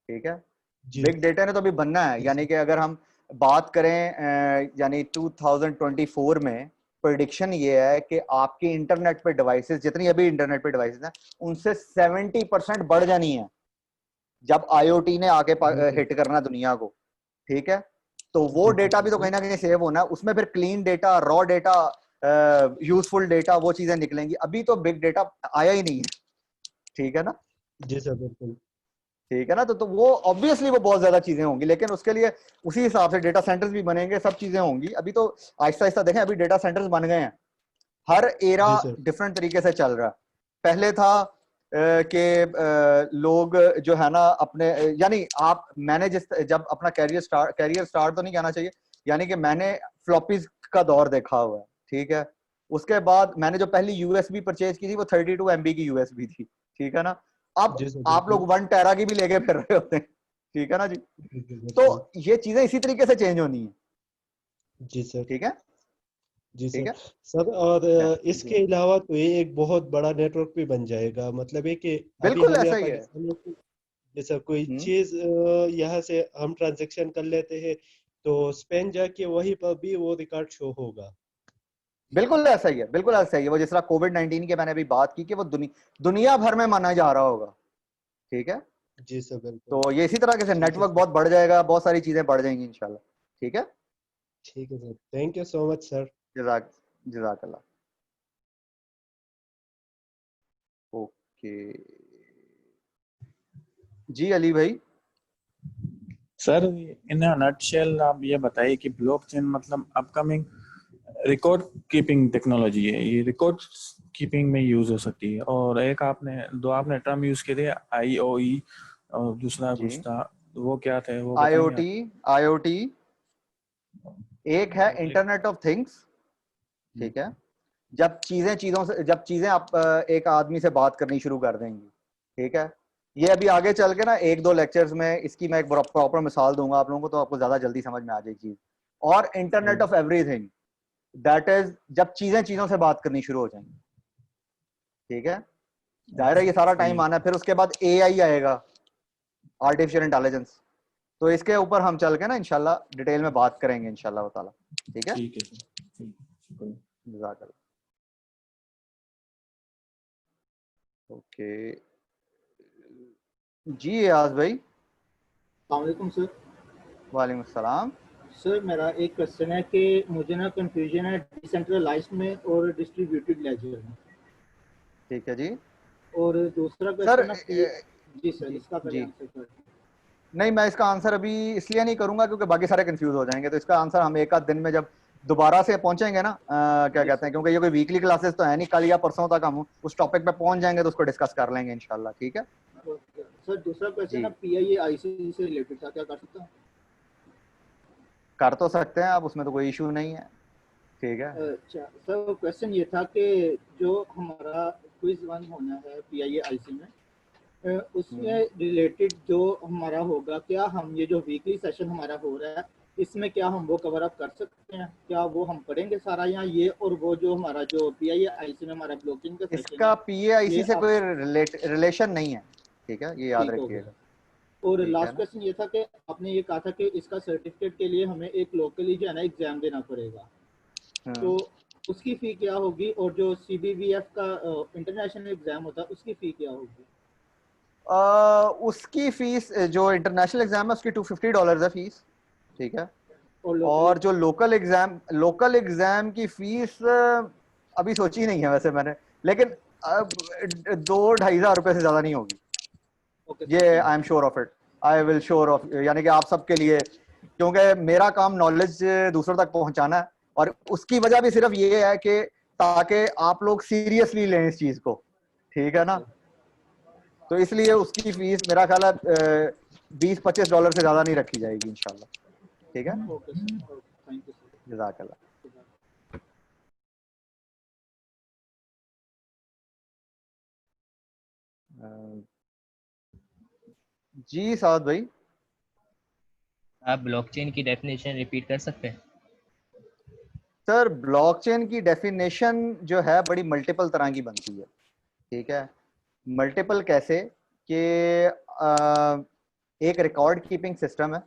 ठीक है, जी बिग डेटा ने तो अभी बनना है। जी यानी सर। कि अगर हम बात करें यानी 2024 में प्रिडिक्शन ये है कि आपकी इंटरनेट पे डिवाइसेस, जितनी अभी इंटरनेट पे डिवाइसेस हैं उनसे 70% बढ़ जानी है जब आईओटी ने आके बिल्कुल। हिट करना दुनिया को। ठीक है, तो वो बिल्कुल डेटा भी तो कहीं बिल्कुल। ना कहीं सेव होना है उसमें। फिर clean data, raw data useful data, वो चीजें निकलेंगी। अभी तो बिग डेटा आया ही नहीं है, ठीक है ना? जी सर बिल्कुल। ठीक है ना? तो वो ऑब्वियसली वो बहुत ज्यादा चीजें होंगी, लेकिन उसके लिए उसी हिसाब से डेटा सेंटर्स भी बनेंगे, सब चीजें होंगी। अभी तो आहिस्ता आहिस्ता देखें, अभी डेटा सेंटर्स बन गए हैं, हर एरा जी सर। डिफरेंट तरीके से चल रहा है। पहले था कि लोग जो है ना अपने यानी आप मैंने जब अपना कैरियर स्टार्ट तो नहीं कहना चाहिए, यानी कि मैंने फ्लॉपीज का दौर देखा हुआ है, ठीक है? उसके बाद मैंने जो पहली यूएसबी परचेज की थी वो 32 MB की यूएसबी थी, ठीक है ना? अब जी सर आप बिल्कुल। लोग 1 टेरा की भी लेके फिर रहे होते हैं, ठीक है ना जी? बिल्कुल, तो बिल्कुल। ये चीजें इसी तरीके से चेंज होनी है, जी सर। ठीक है? जी ठीक सर। है सर और जी, इसके अलावा तो ये एक बहुत बड़ा नेटवर्क भी बन जाएगा, मतलब है कि अभी बिल्कुल हम ऐसा यहाँ ही है। पाकिस्तान में जैसा कोई हम्म, चीज यहाँ से हम ट्रांजैक्शन कर लेते हैं तो स्पेन जाके वहीं पर भी वो रिकॉर्ड शो होगा। बिल्कुल ऐसा ही है, बिल्कुल ऐसा ही है। वो जिस तरह कोविड-19 की मैंने अभी बात की कि वो दुनिया भर में माना जा रहा होगा, ठीक है? जी सर बिल्कुल। तो ये इसी तरह से ठीक है नेटवर्क सर। बहुत बढ़ जाएगा, बहुत सारी चीजें बढ़ जाएंगी इंशाल्लाह, ठीक है? ठीक है sir, thank you so much sir. जज़ाक जज़ाकल्लाह। ओके जी, अली भाई। सर इन अ नटशेल आप ये बताइए कि ब्लॉकचेन मतलब अपकमिंग रिकॉर्ड कीपिंग टेक्नोलॉजी है, ये रिकॉर्ड कीपिंग में यूज हो सकती है। और एक आपने टर्म यूज किए थे आईओई, और दूसरा जी, कुछ था, वो क्या थे वो बताएंगे आप? आईओटी, आईओटी एक है और एक इंटरनेट ऑफ थिंग्स, ठीक है? जब चीजें आप एक आदमी से बात करनी शुरू कर देंगी, ठीक है? ये अभी आगे चल के ना 1-2 लेक्चर्स में इसकी मैं एक प्रॉपर मिसाल दूंगा आप लोगों को, तो आपको ज्यादा जल्दी समझ में आ जाएगी चीज। और internet of everything, that is जब चीजें चीजों से बात करनी शुरू हो जाएंगी, ठीक है? जाहिर है ये सारा सही टाइम है। आना है, फिर उसके बाद एआई आएगा, आर्टिफिशियल इंटेलिजेंस। तो इसके ऊपर हम चल के ना इंशाल्लाह डिटेल में बात करेंगे इंशाल्लाह ताला, ठीक है? ठीक है सर, ठीक है, शुक्रिया। जज़ाकल्लाह। ओके जी, याज भाई। अस्सलाम सर। वालेकुम अस्सलाम। सर मेरा एक क्वेश्चन है कि मुझे ना कंफ्यूजन है डिसेंट्रलाइज्ड में और डिस्ट्रीब्यूटेड लेजर में। ठीक है जी। और दूसरा सर क्वेश्चन है जी सर, जी इसका पहले जी, आंसर कर। नहीं मैं इसका आंसर अभी इसलिए नहीं करूंगा क्योंकि बाकी सारे कंफ्यूज हो जाएंगे, तो इसका आंसर हम एक आध दिन में जब दोबारा से पहुंचेंगे ना क्या जी कहते हैं, सर। क्योंकि ये कोई वीकली क्लासेस तो है नहीं, कल या परसों तक हम उस टॉपिक पे पहुंच जाएंगे तो उसको डिस्कस कर लेंगे इंशाल्लाह, ठीक है? ओके सर, दूसरा क्वेश्चन जी, है पीआईए आईसी से रिलेटेड था, क्या कर सकता हूँ? कर तो सकते हैं आप, उसमें तो कोई इशू नहीं है, ठीक है? अच्छा सर, क्वेश्चन ये था कि जो हमारा क्विज वन होना है पीआईए आईसी में, हम्म। उसमें रिलेटेड जो हमारा होगा, क्या हम ये जो वीकली सेशन हमारा हो रहा है इसमें क्या हम वो कवर अप कर सकते हैं? क्या वो हम पढ़ेंगे सारा, या ये और वो जो हमारा जो पीआईए आईसी में हमारा ब्लॉकिंग का सेशन इसका है पीएआईसी ये से आप? कोई रिलेशन नहीं है, ठीक है? ये याद ठीक हो गया। रखिएगा, और ठीक है लास्ट ना? क्वेश्चन ये था कि आपने ये कहा था कि इसका सर्टिफिकेट के लिए हमें एक लोकली जो है ना एग्जाम देना पड़ेगा, तो हम्म। उसकी फ़ी क्या होगी? और जो सीबीवीएफ का इंटरनेशनल एग्जाम होता है उसकी फ़ी क्या होगी? उसकी फीस जो इंटरनेशनल एग्जाम है उसकी $250 है फीस, ठीक है? और लोकल और जो एग्जाम? लोकल एग्जाम की फीस अभी सोची नहीं है वैसे मैंने, लेकिन 2-2,500 रुपए से ज्यादा नहीं होगी, ओके सर, ये thank I am sure of it. I will sure of, यानी कि आप सबके लिए, क्योंकि मेरा काम नॉलेज दूसरों तक पहुंचाना है, और उसकी वजह भी सिर्फ ये है कि ताकि आप लोग सीरियसली लें इस चीज को, ठीक यू है ना? सर। तो इसलिए उसकी फीस मेरा ख्याल है $20-25 से ज्यादा नहीं रखी जाएगी इंशाल्लाह, ठीक है? Okay sir, okay, thank you जज़ाकल्लाह। सर। अ, जी साद भाई। आप ब्लॉकचेन की डेफिनेशन रिपीट कर सकते हैं? सर ब्लॉकचेन की डेफिनेशन जो है बड़ी मल्टीपल तरह की बनती है, ठीक है? मल्टीपल कैसे कि एक रिकॉर्ड कीपिंग सिस्टम है,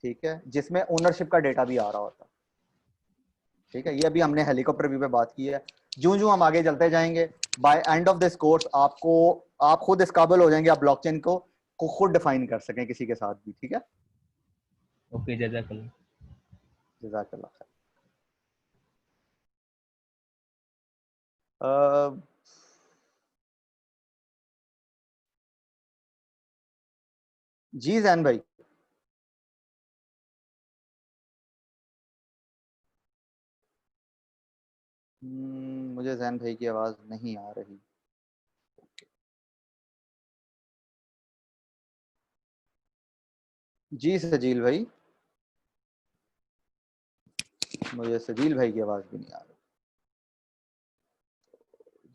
ठीक है, जिसमें ओनरशिप का डेटा भी आ रहा होता है, ठीक है? ये अभी हमने हेलीकॉप्टर व्यू पे बात की है। जो जो हम आगे चलते जाएंगे, by end of this course आप खुद इस काबिल हो जाएंगे, आप ब्लॉकचेन को खुद डिफाइन कर सकें किसी के साथ भी, ठीक है? ओके, जज़ाकल्लाह। जज़ाकल्लाह। जी जैन भाई, मुझे जैन भाई की आवाज नहीं आ रही। जी सजील भाई, मुझे सजील भाई की आवाज भी नहीं आ रही।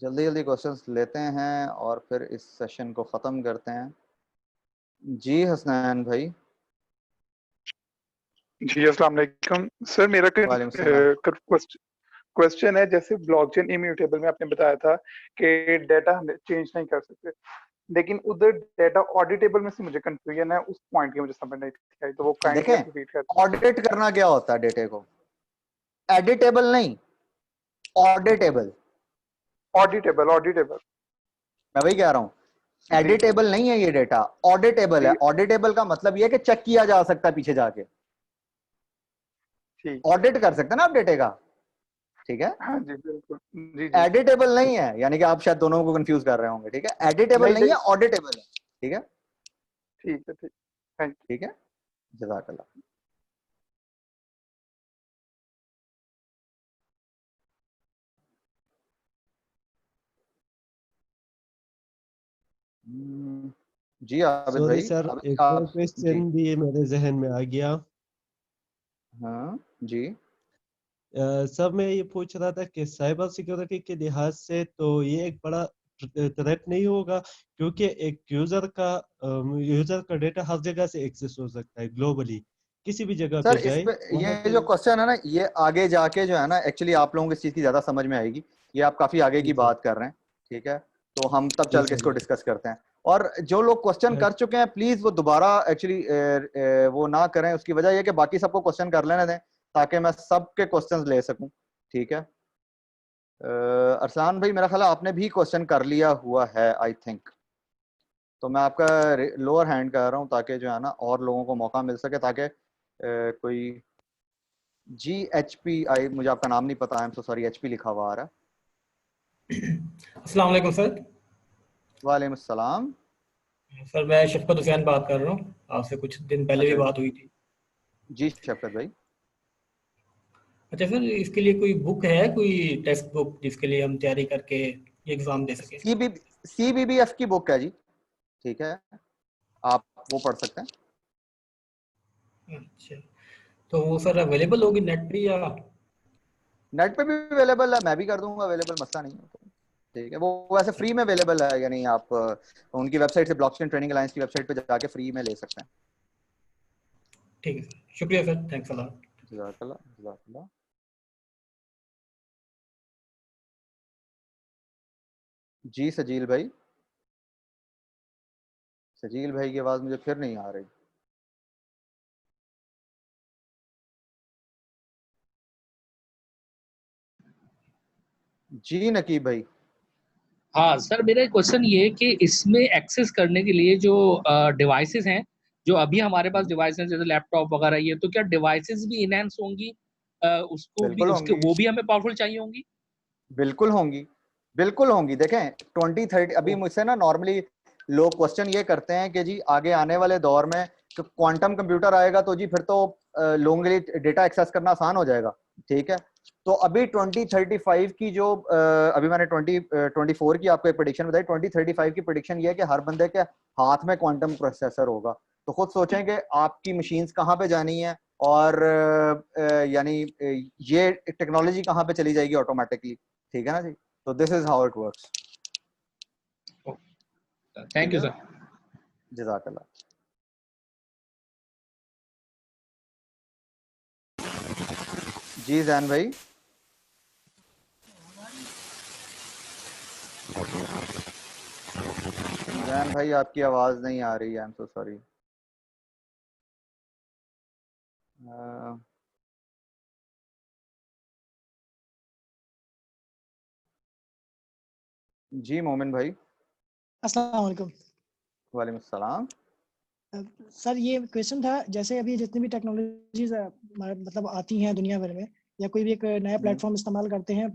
जल्दी जल्दी क्वेश्चंस लेते हैं और फिर इस सेशन को ख़त्म करते हैं। जी हसनैन भाई। जी अस्सलाम वालेकुम सर। मेरा वालेकुम सलाम। क्वेश्चन है, जैसे ब्लॉकचेन इम्यूटेबल में आपने बताया था कि डाटा हम चेंज नहीं कर सकते, लेकिन उधर डाटा ऑडिटेबल में से मुझे कंफ्यूजन है, उस पॉइंट की मुझे समझ नहीं आई, तो वो काइंडली देखें, रिपीट कर दें। ऑडिट करना क्या होता है डेटे को? एडिटेबल नहीं, ऑडिटेबल। ऑडिटेबल ऑडिटेबल मैं वही कह रहा हूं, एडिटेबल नहीं है ये डेटा, ऑडिटेबल है। जी ऑडिटेबल का मतलब ये है कि चेक किया जा सकता है पीछे जाके, ठीक है। ऑडिट कर सकते हैं ना आप डेटे का, ठीक है। हाँ जी बिल्कुल। जी जी एडिटेबल नहीं है, यानी कि आप शायद दोनों को कंफ्यूज कर रहे होंगे, ठीक है। एडिटेबल नहीं नहीं है, नहीं ऑडिटेबल है, ठीक है। ठीक है ठीक। Thank you. ठीक है, जज़ाकल्लाह। जी आबिद सॉरी भाई, सर, अभी एक और आप जी। क्वेश्चन भी मेरे जहन में आ गया। हाँ जी। सर मैं ये पूछ रहा था कि साइबर सिक्योरिटी के लिहाज से तो ये एक बड़ा थ्रेट नहीं होगा, क्योंकि एक यूजर का डेटा हर जगह से एक्सेस हो सकता है ग्लोबली, किसी भी जगह सर पे इस जाए पे वहां ये पे। जो क्वेश्चन है ना, ये आगे जाके जो है ना, एक्चुअली आप लोगों को इस चीज़ की ज़्यादा समझ में आएगी। ये आप काफ़ी आगे जी की सर। बात कर रहे हैं, ठीक है। तो हम तब जी चल के सर। इसको डिस्कस करते हैं। और जो लोग क्वेश्चन कर चुके हैं, प्लीज़ वो दोबारा एक्चुअली वो ना करें। उसकी वजह यह कि बाकी सबको क्वेश्चन कर लेने दें, ताकि मैं सबके क्वेश्चन ले सकूं, ठीक है। अरसलान भाई, मेरा ख्याल है आपने भी क्वेश्चन कर लिया हुआ है, आई थिंक। तो मैं आपका लोअर हैंड कर रहा हूँ, ताकि जो है ना और लोगों को मौका मिल सके, ताकि कोई GHP, मुझे आपका नाम नहीं पता, I am so sorry, HP लिखा हुआ आ रहा है। अस्सलाम वालेकुम सर। वालेकुम अस्सलाम। सर मैं शफकत हुसैन बात कर रहा हूँ, आपसे कुछ दिन पहले भी अच्छा बात हुई थी। जी शफकत भाई। अच्छा सर, इसके लिए कोई बुक है, कोई टेक्स्ट बुक जिसके लिए हम तैयारी करके ये एग्जाम दे सके? CBBF की बुक है जी, ठीक है, आप वो पढ़ सकते हैं। अच्छा, तो वो सर अवेलेबल होगी नेट पे या? नेट पे भी अवेलेबल है, मैं भी कर दूंगा अवेलेबल, मसला नहीं है, ठीक है। वो वैसे फ्री में अवेलेबल है, यानी आप उनकी वेबसाइट से, ब्लॉकचेन ट्रेनिंग अलायंस की वेबसाइट पे जाके फ्री में ले सकते हैं। ठीक है सर, शुक्रिया सर, थैंक्स अ लॉट। जज़ाकल्लाह जज़ाकल्लाह। जी सजील भाई, सजील भाई की आवाज मुझे फिर नहीं आ रही। जी नकीब भाई। हाँ सर, मेरा क्वेश्चन ये है कि इसमें एक्सेस करने के लिए जो डिवाइसेस हैं, जो अभी हमारे पास डिवाइस हैं जैसे लैपटॉप वगैरह, ये तो क्या डिवाइसेस भी इनहेंस होंगी, उसको भी, बिल्कुल उसके होंगी, वो भी हमें पावरफुल चाहिए होंगी? बिल्कुल होंगी, बिल्कुल होंगी। देखें 2030, अभी मुझसे ना नॉर्मली लोग क्वेश्चन ये करते हैं कि जी आगे आने वाले दौर में तो क्वांटम कंप्यूटर आएगा, तो जी फिर तो लोगों के लिए डेटा एक्सेस करना आसान हो जाएगा, ठीक है। तो अभी 2035 की जो अभी मैंने 2024 की आपको एक प्रेडिक्शन बताई, 2035 की प्रेडिक्शन ये है कि हर बंदे के हाथ में क्वांटम प्रोसेसर होगा। तो खुद सोचें कि आपकी मशीन्स कहाँ पे जानी है, और यानी ये टेक्नोलॉजी कहाँ पे चली जाएगी ऑटोमेटिकली, ठीक है ना जी। तो this is how it works. Thank you sir. जज़ाकल्लाह। जी जैन भाई। जैन भाई आपकी आवाज नहीं आ रही, आई एम सो सॉरी। जी मोमिन भाई। अस्सलाम वालेकुम। वालेकुम अस्सलाम। सर ये क्वेश्चन था, जैसे अभी जितनी भी टेक्नोलॉजीज मतलब आती हैं दुनिया भर में, या कोई भी एक नया प्लेटफॉर्म इस्तेमाल करते हैं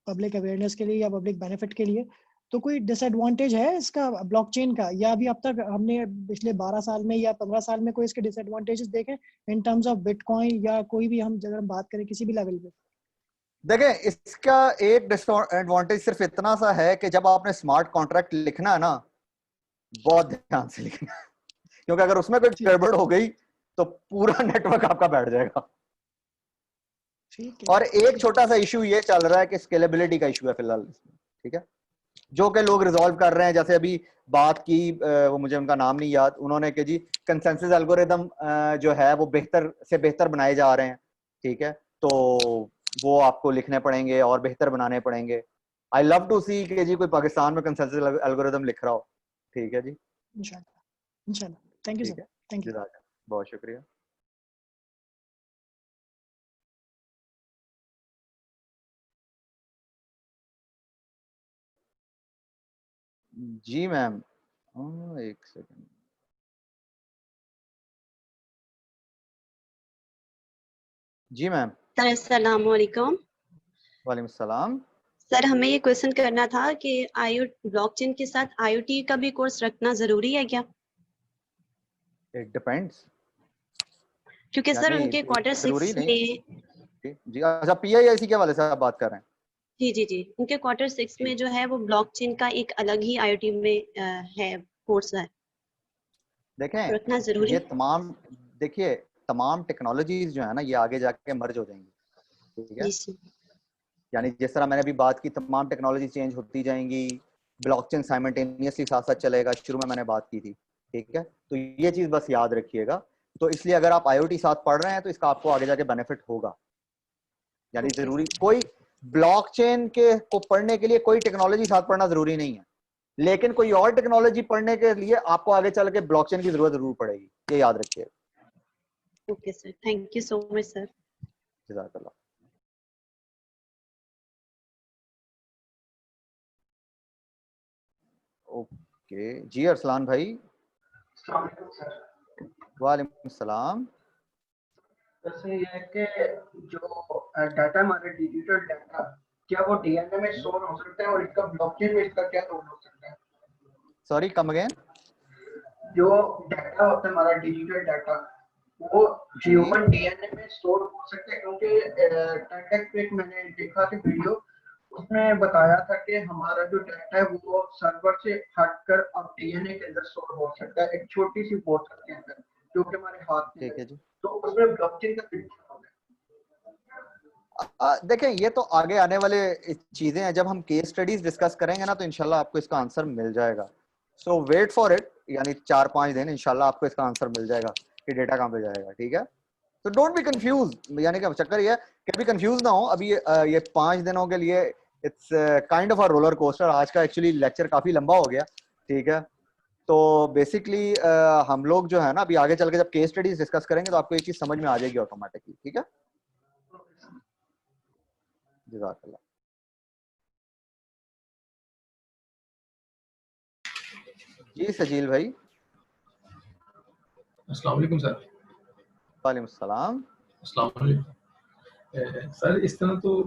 पब्लिक अवेयरनेस के लिए या पब्लिक बेनिफिट के लिए, तो कोई डिसएडवांटेज है इसका ब्लॉकचेन का, या अभी अब तक हमने पिछले 12 साल में या 15 साल में कोई इसके डिसएडवांटेजेस देखे इन टर्म्स ऑफ बिटकॉइन या कोई भी, हम अगर हम बात करें किसी भी लेवल पे? देखें, इसका एक डिसएडवांटेज सिर्फ इतना सा है कि जब आपने स्मार्ट कॉन्ट्रैक्ट लिखना है ना, बहुत ध्यान से लिखना है, क्योंकि अगर उसमें कोई गड़बड़ हो गई तो पूरा नेटवर्क आपका बैठ जाएगा। और एक छोटा सा इशू ये चल रहा है कि स्केलेबिलिटी का इशू है फिलहाल इसमें, ठीक है, जो कि लोग रिजॉल्व कर रहे हैं। जैसे अभी बात की, वो मुझे उनका नाम नहीं याद, उन्होंने कि जी कंसेंसस एल्गोरिदम जो है वो बेहतर से बेहतर बनाए जा रहे हैं, ठीक है, तो वो आपको लिखने पड़ेंगे और बेहतर बनाने पड़ेंगे। आई लव टू सी कि जी कोई पाकिस्तान में कंसेंसस एल्गोरिदम लिख रहा हो, ठीक है जी, इंशाल्लाह। Thank you sir, thank you, बहुत शुक्रिया। जी मैम, एक सेकंड। जी मैम। सर अस्सलाम वालेकुम। वालेकुम सलाम। सर हमें ये क्वेश्चन करना था कि ब्लॉकचेन के साथ IoT का भी कोर्स रखना जरूरी है क्या? इट डिपेंड्स, क्योंकि सर उनके क्वार्टर 6 में जी, अच्छा PIIC के वाले से आप बात कर रहे हैं? जी, उनके क्वार्टर 6 में जो है वो ब्लॉकचेन का एक अलग ही IoT में है कोर्स है। देखें, रखना जरूरी ये तमाम, देखिए तमाम टेक्नोलॉजीज जो है ना ये आगे जाके मर्ज हो जाएंगी, ठीक है, यानी जिस तरह मैंने अभी बात की तमाम टेक्नोलॉजी चेंज होती जाएंगी, ब्लॉकचेन साइमल्टेनियसली साथ साथ चलेगा, शुरू में मैंने बात की थी, ठीक है, तो ये चीज बस याद रखिएगा। तो इसलिए अगर आप IoT साथ पढ़ रहे हैं तो इसका आपको आगे जाके बेनिफिट होगा, यानी जरूरी कोई ब्लॉकचेन के को पढ़ने के लिए कोई टेक्नोलॉजी साथ पढ़ना जरूरी नहीं है, लेकिन कोई और टेक्नोलॉजी पढ़ने के लिए आपको आगे चल के ब्लॉकचेन की जरूरत जरूर पड़ेगी, ये याद रखिएगा। Okay sir, thank you so much sir. जज़ाकल्लाह। ओके जी, अरसलान भाई। वालेकुम सलाम। वैसे ये है कि जो डाटा हमारे डिजिटल डाटा, क्या वो DNA में स्टोर हो सकता है और इसका ब्लॉकचेन में इसका क्या रोल हो सकता है? Sorry, come again. जो डाटा होता है हमारा डिजिटल डाटा, वो ह्यूमन DNA में स्टोर हो सकता है? क्योंकि टेक पे मैंने देखा कि वीडियो, उसमें बताया था कि हमारा जो डाटा है वो सर्वर से हटकर अब DNA के अंदर स्टोर हो सकता है, एक छोटी सी बोतल के अंदर जो कि हमारे हाथ में है, तो उसमें ब्लॉकचेन का फीचर होगा। देखें, ये तो आगे आने वाले चीजें हैं, जब हम केस स्टडीज डिस्कस करेंगे ना तो इंशाल्लाह आपको इसका आंसर मिल जाएगा। सो वेट फॉर इट, यानी 4-5 दिन इंशाल्लाह आपको इसका आंसर मिल जाएगा कि डेटा कहाँ पे जाएगा, ठीक है। तो डोंट बी कंफ्यूज, यानी कि चक्कर ये है कि अभी कंफ्यूज ना हो। अभी ये 5 दिनों के लिए it's kind of a roller coaster. आज का एक्चुअली लेक्चर काफी लंबा हो गया, ठीक है। तो बेसिकली हम लोग जो है ना अभी आगे चल के जब केस स्टडीज डिस्कस करेंगे तो आपको ये चीज समझ में आ जाएगी ऑटोमेटिकली, ठीक है। जज़ाकल्लाह। जी सजील भाई। अस्सलाम वालेकुम सर। वालेकुम सलाम। अस्सलाम वालेकुम। सर इस तरह तो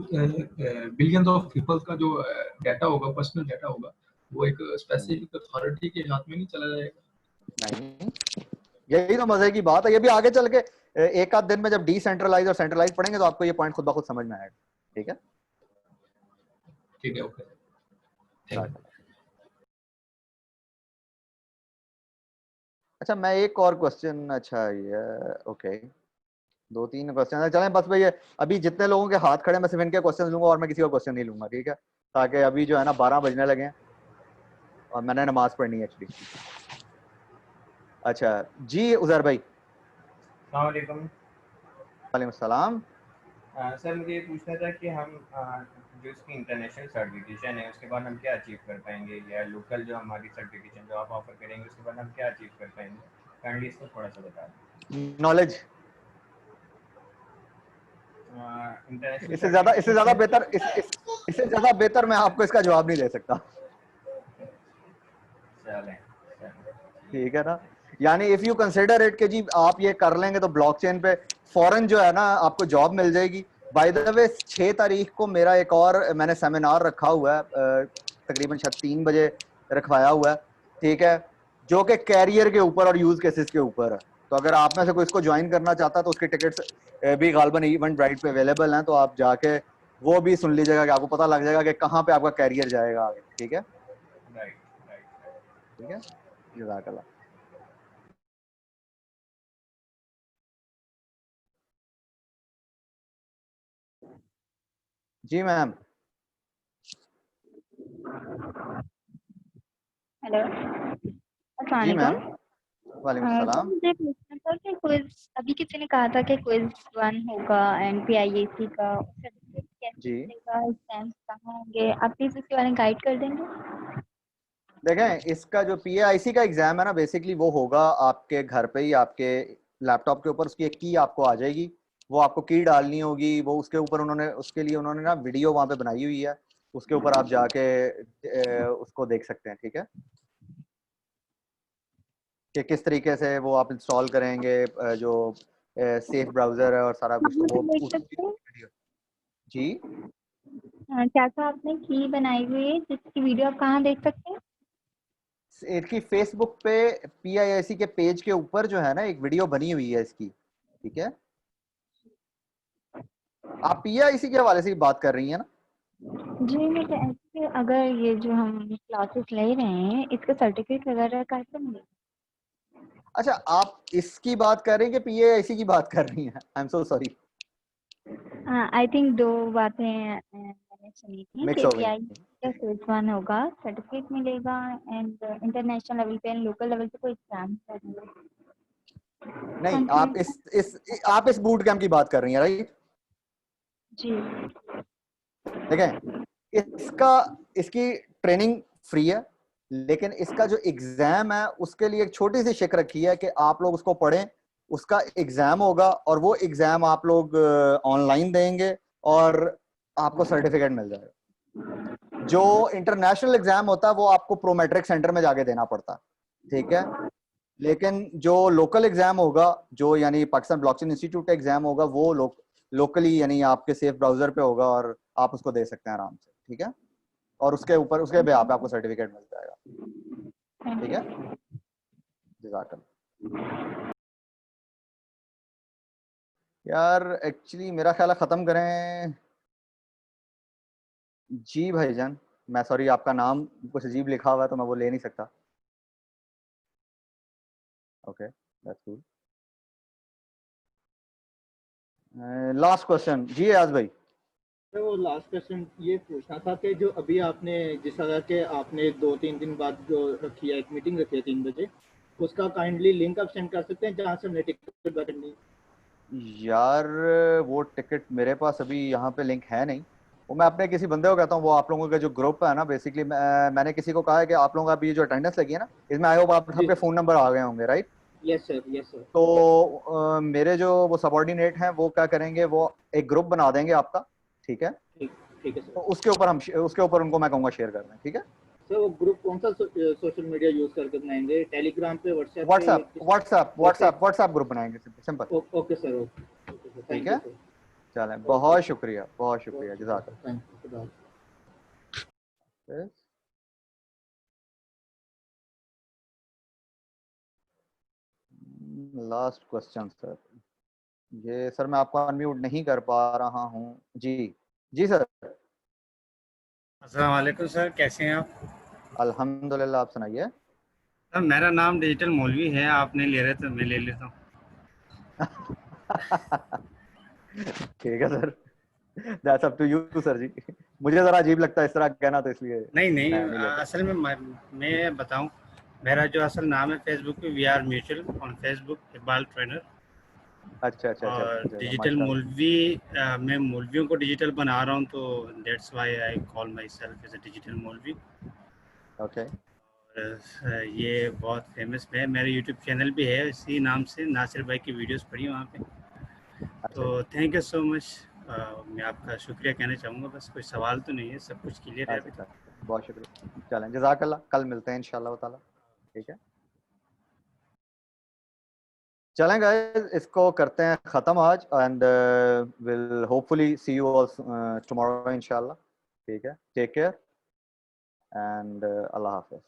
बिलियंस ऑफ पीपल का जो डाटा होगा, पर्सनल डाटा होगा, वो एक स्पेसिफिक अथॉरिटी के हाथ में नहीं चला जाएगा? नहीं, यही तो मजे की बात है। ये भी आगे चल के एक आध दिन में जब डिसेंट्रलाइज और सेंट्रलाइज पढ़ेंगे तो आपको ये पॉइंट खुद ब खुद समझ में आएगा, ठीक है। ठीक है, ओके। अच्छा, मैं एक और क्वेश्चन, अच्छा ये ओके, 2-3 क्वेश्चन चलें बस भैया। अभी जितने लोगों के हाथ खड़े मैं सिर्फ इनके क्वेश्चन लूंगा और मैं किसी और क्वेश्चन नहीं लूंगा, ठीक है, ताकि अभी जो है ना 12 बजने लगे हैं और मैंने नमाज पढ़नी है एक्चुअली। अच्छा जी, उजैर भाई। अस्सलाम वालेकुम। वालेकुम सलाम। सर मुझे ये पूछना था कि हम जो इसकी इंटरनेशनल सर्टिफिकेशन है उसके बाद हम क्या अचीव कर पाएंगे, या लोकल जो हमारी सर्टिफिकेशन जो आप ऑफर करेंगे उसके बाद हम क्या अचीव कर पाएंगे? काइंडली इसको थोड़ा सा बता दें। नॉलेज। इससे ज्यादा बेहतर मैं आपको इसका जवाब नहीं दे सकता। ठीक है ना, यानी इफ यू कंसिडर इट कि जी आप ये कर लेंगे तो ब्लॉकचेन पे फौरन जो है ना आपको जॉब मिल जाएगी, बाय द वे 6 तारीख को मेरा एक और मैंने सेमिनार रखा हुआ है, तकरीबन शायद 3 बजे रखवाया हुआ है, ठीक है, जो कि कैरियर के ऊपर और यूज केसेस के ऊपर है। तो अगर आप में से कोई इसको ज्वाइन करना चाहता है तो उसके टिकट्स भी गालबन इवेंट ब्राइट पे अवेलेबल हैं, तो आप जाके वो भी सुन लीजिएगा कि आपको पता लग जाएगा कि कहाँ पे आपका कैरियर जाएगा आगे। ठीक है, राइट। ठीक है, जज़ाकल्लाह। जी मैम। हेलो, अस्सलाम जी मैम, वालेकुम। वालेकुम सर सलाम। मुझे पूछना था कि क्विज अभी किसी ने कहा था कि क्विज 1 होगा NPIAC का, सर्टिफिकेट कैसे जी मिलेगा, एग्जाम्स कहाँ होंगे, आप प्लीज इसके बारे में गाइड कर देंगे? देखें, इसका जो PAIC का एग्जाम है ना, बेसिकली वो होगा आपके घर पे ही, आपके लैपटॉप के ऊपर उसकी एक की आपको आ जाएगी, वो आपको की डालनी होगी, वो उसके ऊपर उसके लिए उन्होंने ना वीडियो वहाँ पे बनाई हुई है, उसके ऊपर आप जाके उसको देख सकते हैं। ठीक है, कि किस तरीके से वो आप इंस्टॉल करेंगे, जो सेफ ब्राउजर है और सारा कुछ, तो कहाँ वो पे देख उसकी सकते हैं? वीडियो। जी, क्या क्या आपने की बनाई हुई है जिसकी वीडियो आप कहाँ देख सकते हैं? इसकी फेसबुक पे PIIC के पेज के ऊपर जो है ना एक वीडियो बनी हुई है इसकी। ठीक है, आप PIIC के हवाले से ही बात कर रही हैं ना? जी, मुझे ऐसे अगर ये जो हम क्लासेस ले रहे हैं इसका सर्टिफिकेट वगैरह कैसे मिलेगा? अच्छा, आप इसकी बात कर रही हैं कि PIIC की बात कर रही हैं? I am so sorry, I think दो बातें मैंने सुनी थी मिक्स कि हो गई। PI का क्विज 1 होगा, सर्टिफिकेट मिलेगा एंड इंटरनेशनल लेवल पे एंड लोकल लेवल पे कोई एग्जाम नहीं, आप इस बूट कैंप की बात कर रही हैं, राइट? जी। देखें, इसकी ट्रेनिंग फ्री है, लेकिन इसका जो एग्जाम है उसके लिए एक छोटी सी शिक रखी है कि आप लोग उसको पढ़ें, उसका एग्जाम होगा और वो एग्जाम आप लोग ऑनलाइन देंगे और आपको सर्टिफिकेट मिल जाएगा। जो इंटरनेशनल एग्जाम होता है वो आपको प्रोमेट्रिक सेंटर में जाके देना पड़ता है, ठीक है, लेकिन जो लोकल एग्जाम होगा, जो यानी पाकिस्तान ब्लॉकचेन इंस्टीट्यूट का एग्जाम होगा, वो लोकली यानी आपके सेफ ब्राउजर पे होगा और आप उसको दे सकते हैं आराम से। ठीक है, और उसके पे आपको सर्टिफिकेट मिल जाएगा। ठीक है, जज़ाकल्लाह। यार एक्चुअली मेरा ख्याल है खत्म करें। जी भाईजान, मैं सॉरी, आपका नाम कुछ अजीब लिखा हुआ है तो मैं वो ले नहीं सकता। Okay, that's cool. Last question जी आज भाई। वो लास्ट क्वेश्चन ये पूछना था कि जो अभी आपने जिस तरह के आपने 2-3 दिन बाद जो रखी है, एक मीटिंग रखी है 3 बजे, उसका काइंडली लिंक आप सेंड कर सकते हैं जहाँ से हमने टिकट बुक करनी है? यार वो टिकट मेरे पास अभी यहाँ पे लिंक है नहीं, वो मैं अपने किसी बंदे को कहता हूँ, वो आप लोगों का जो ग्रुप है ना, बेसिकली मैंने किसी को कहा है कि आप लोगों का अभी जो अटेंडेंस लगी है ना, इसमें आई होप आप सबके फ़ोन नंबर आ गए होंगे, right? Yes sir, yes sir. तो मेरे जो वो सबॉर्डिनेट हैं वो क्या करेंगे, वो एक ग्रुप बना देंगे आपका। ठीक है, ठीक है सर। तो उसके ऊपर उनको मैं कहूँगा शेयर कर दें। ठीक है सर, वो ग्रुप कौन सा सोशल मीडिया यूज करके बनाएंगे? टेलीग्राम पे, व्हाट्सएप व्हाट्सएप ग्रुप बनाएंगे, सिंपल। Okay sir, okay. ठीक है, चलें, बहुत शुक्रिया, बहुत शुक्रिया, जज़ाकल्लाह। Thank you. Last question sir, ये सर मैं आपको अनम्यूट नहीं कर पा रहा हूँ। जी सर। अस्सलाम वालेकुम सर, कैसे हैं आप? अल्हम्दुलिल्लाह, आप सुनाइए। सर मेरा नाम डिजिटल मौलवी है, आप नहीं ले रहे तो मैं ले लेता हूँ। ठीक है sir, that's up to you sir जी। मुझे जरा अजीब लगता है इस तरह कहना, तो इसलिए नहीं लेता। असल में मैं बताऊं, मेरा जो असल नाम है फेसबुक पे we are mutual on Facebook, Iqbal trainer. अच्छा, और डिजिटल मौलवी, मैं मौलवियों को डिजिटल बना रहा हूँ, तो that's why I call myself as a digital मौलवी। ओके, ये बहुत फेमस है, मेरे यूट्यूब चैनल भी है इसी नाम से, नासिर भाई की वीडियोस पढ़ी वहाँ पे। तो थैंक यू सो मच। मैं आपका शुक्रिया कहना चाहूँगा, बस कोई सवाल तो नहीं है, सब कुछ क्लियर है अभी तक। बहुत शुक्रिया, चलें, जज़ाकल्लाह, कल मिलते हैं इंशाल्लाह ताला। ठीक है। चलें गाइस, इसको करते हैं ख़त्म आज and will hopefully see you all tomorrow इंशाल्लाह। ठीक है, टेक केयर एंड अल्लाह हाफिज़।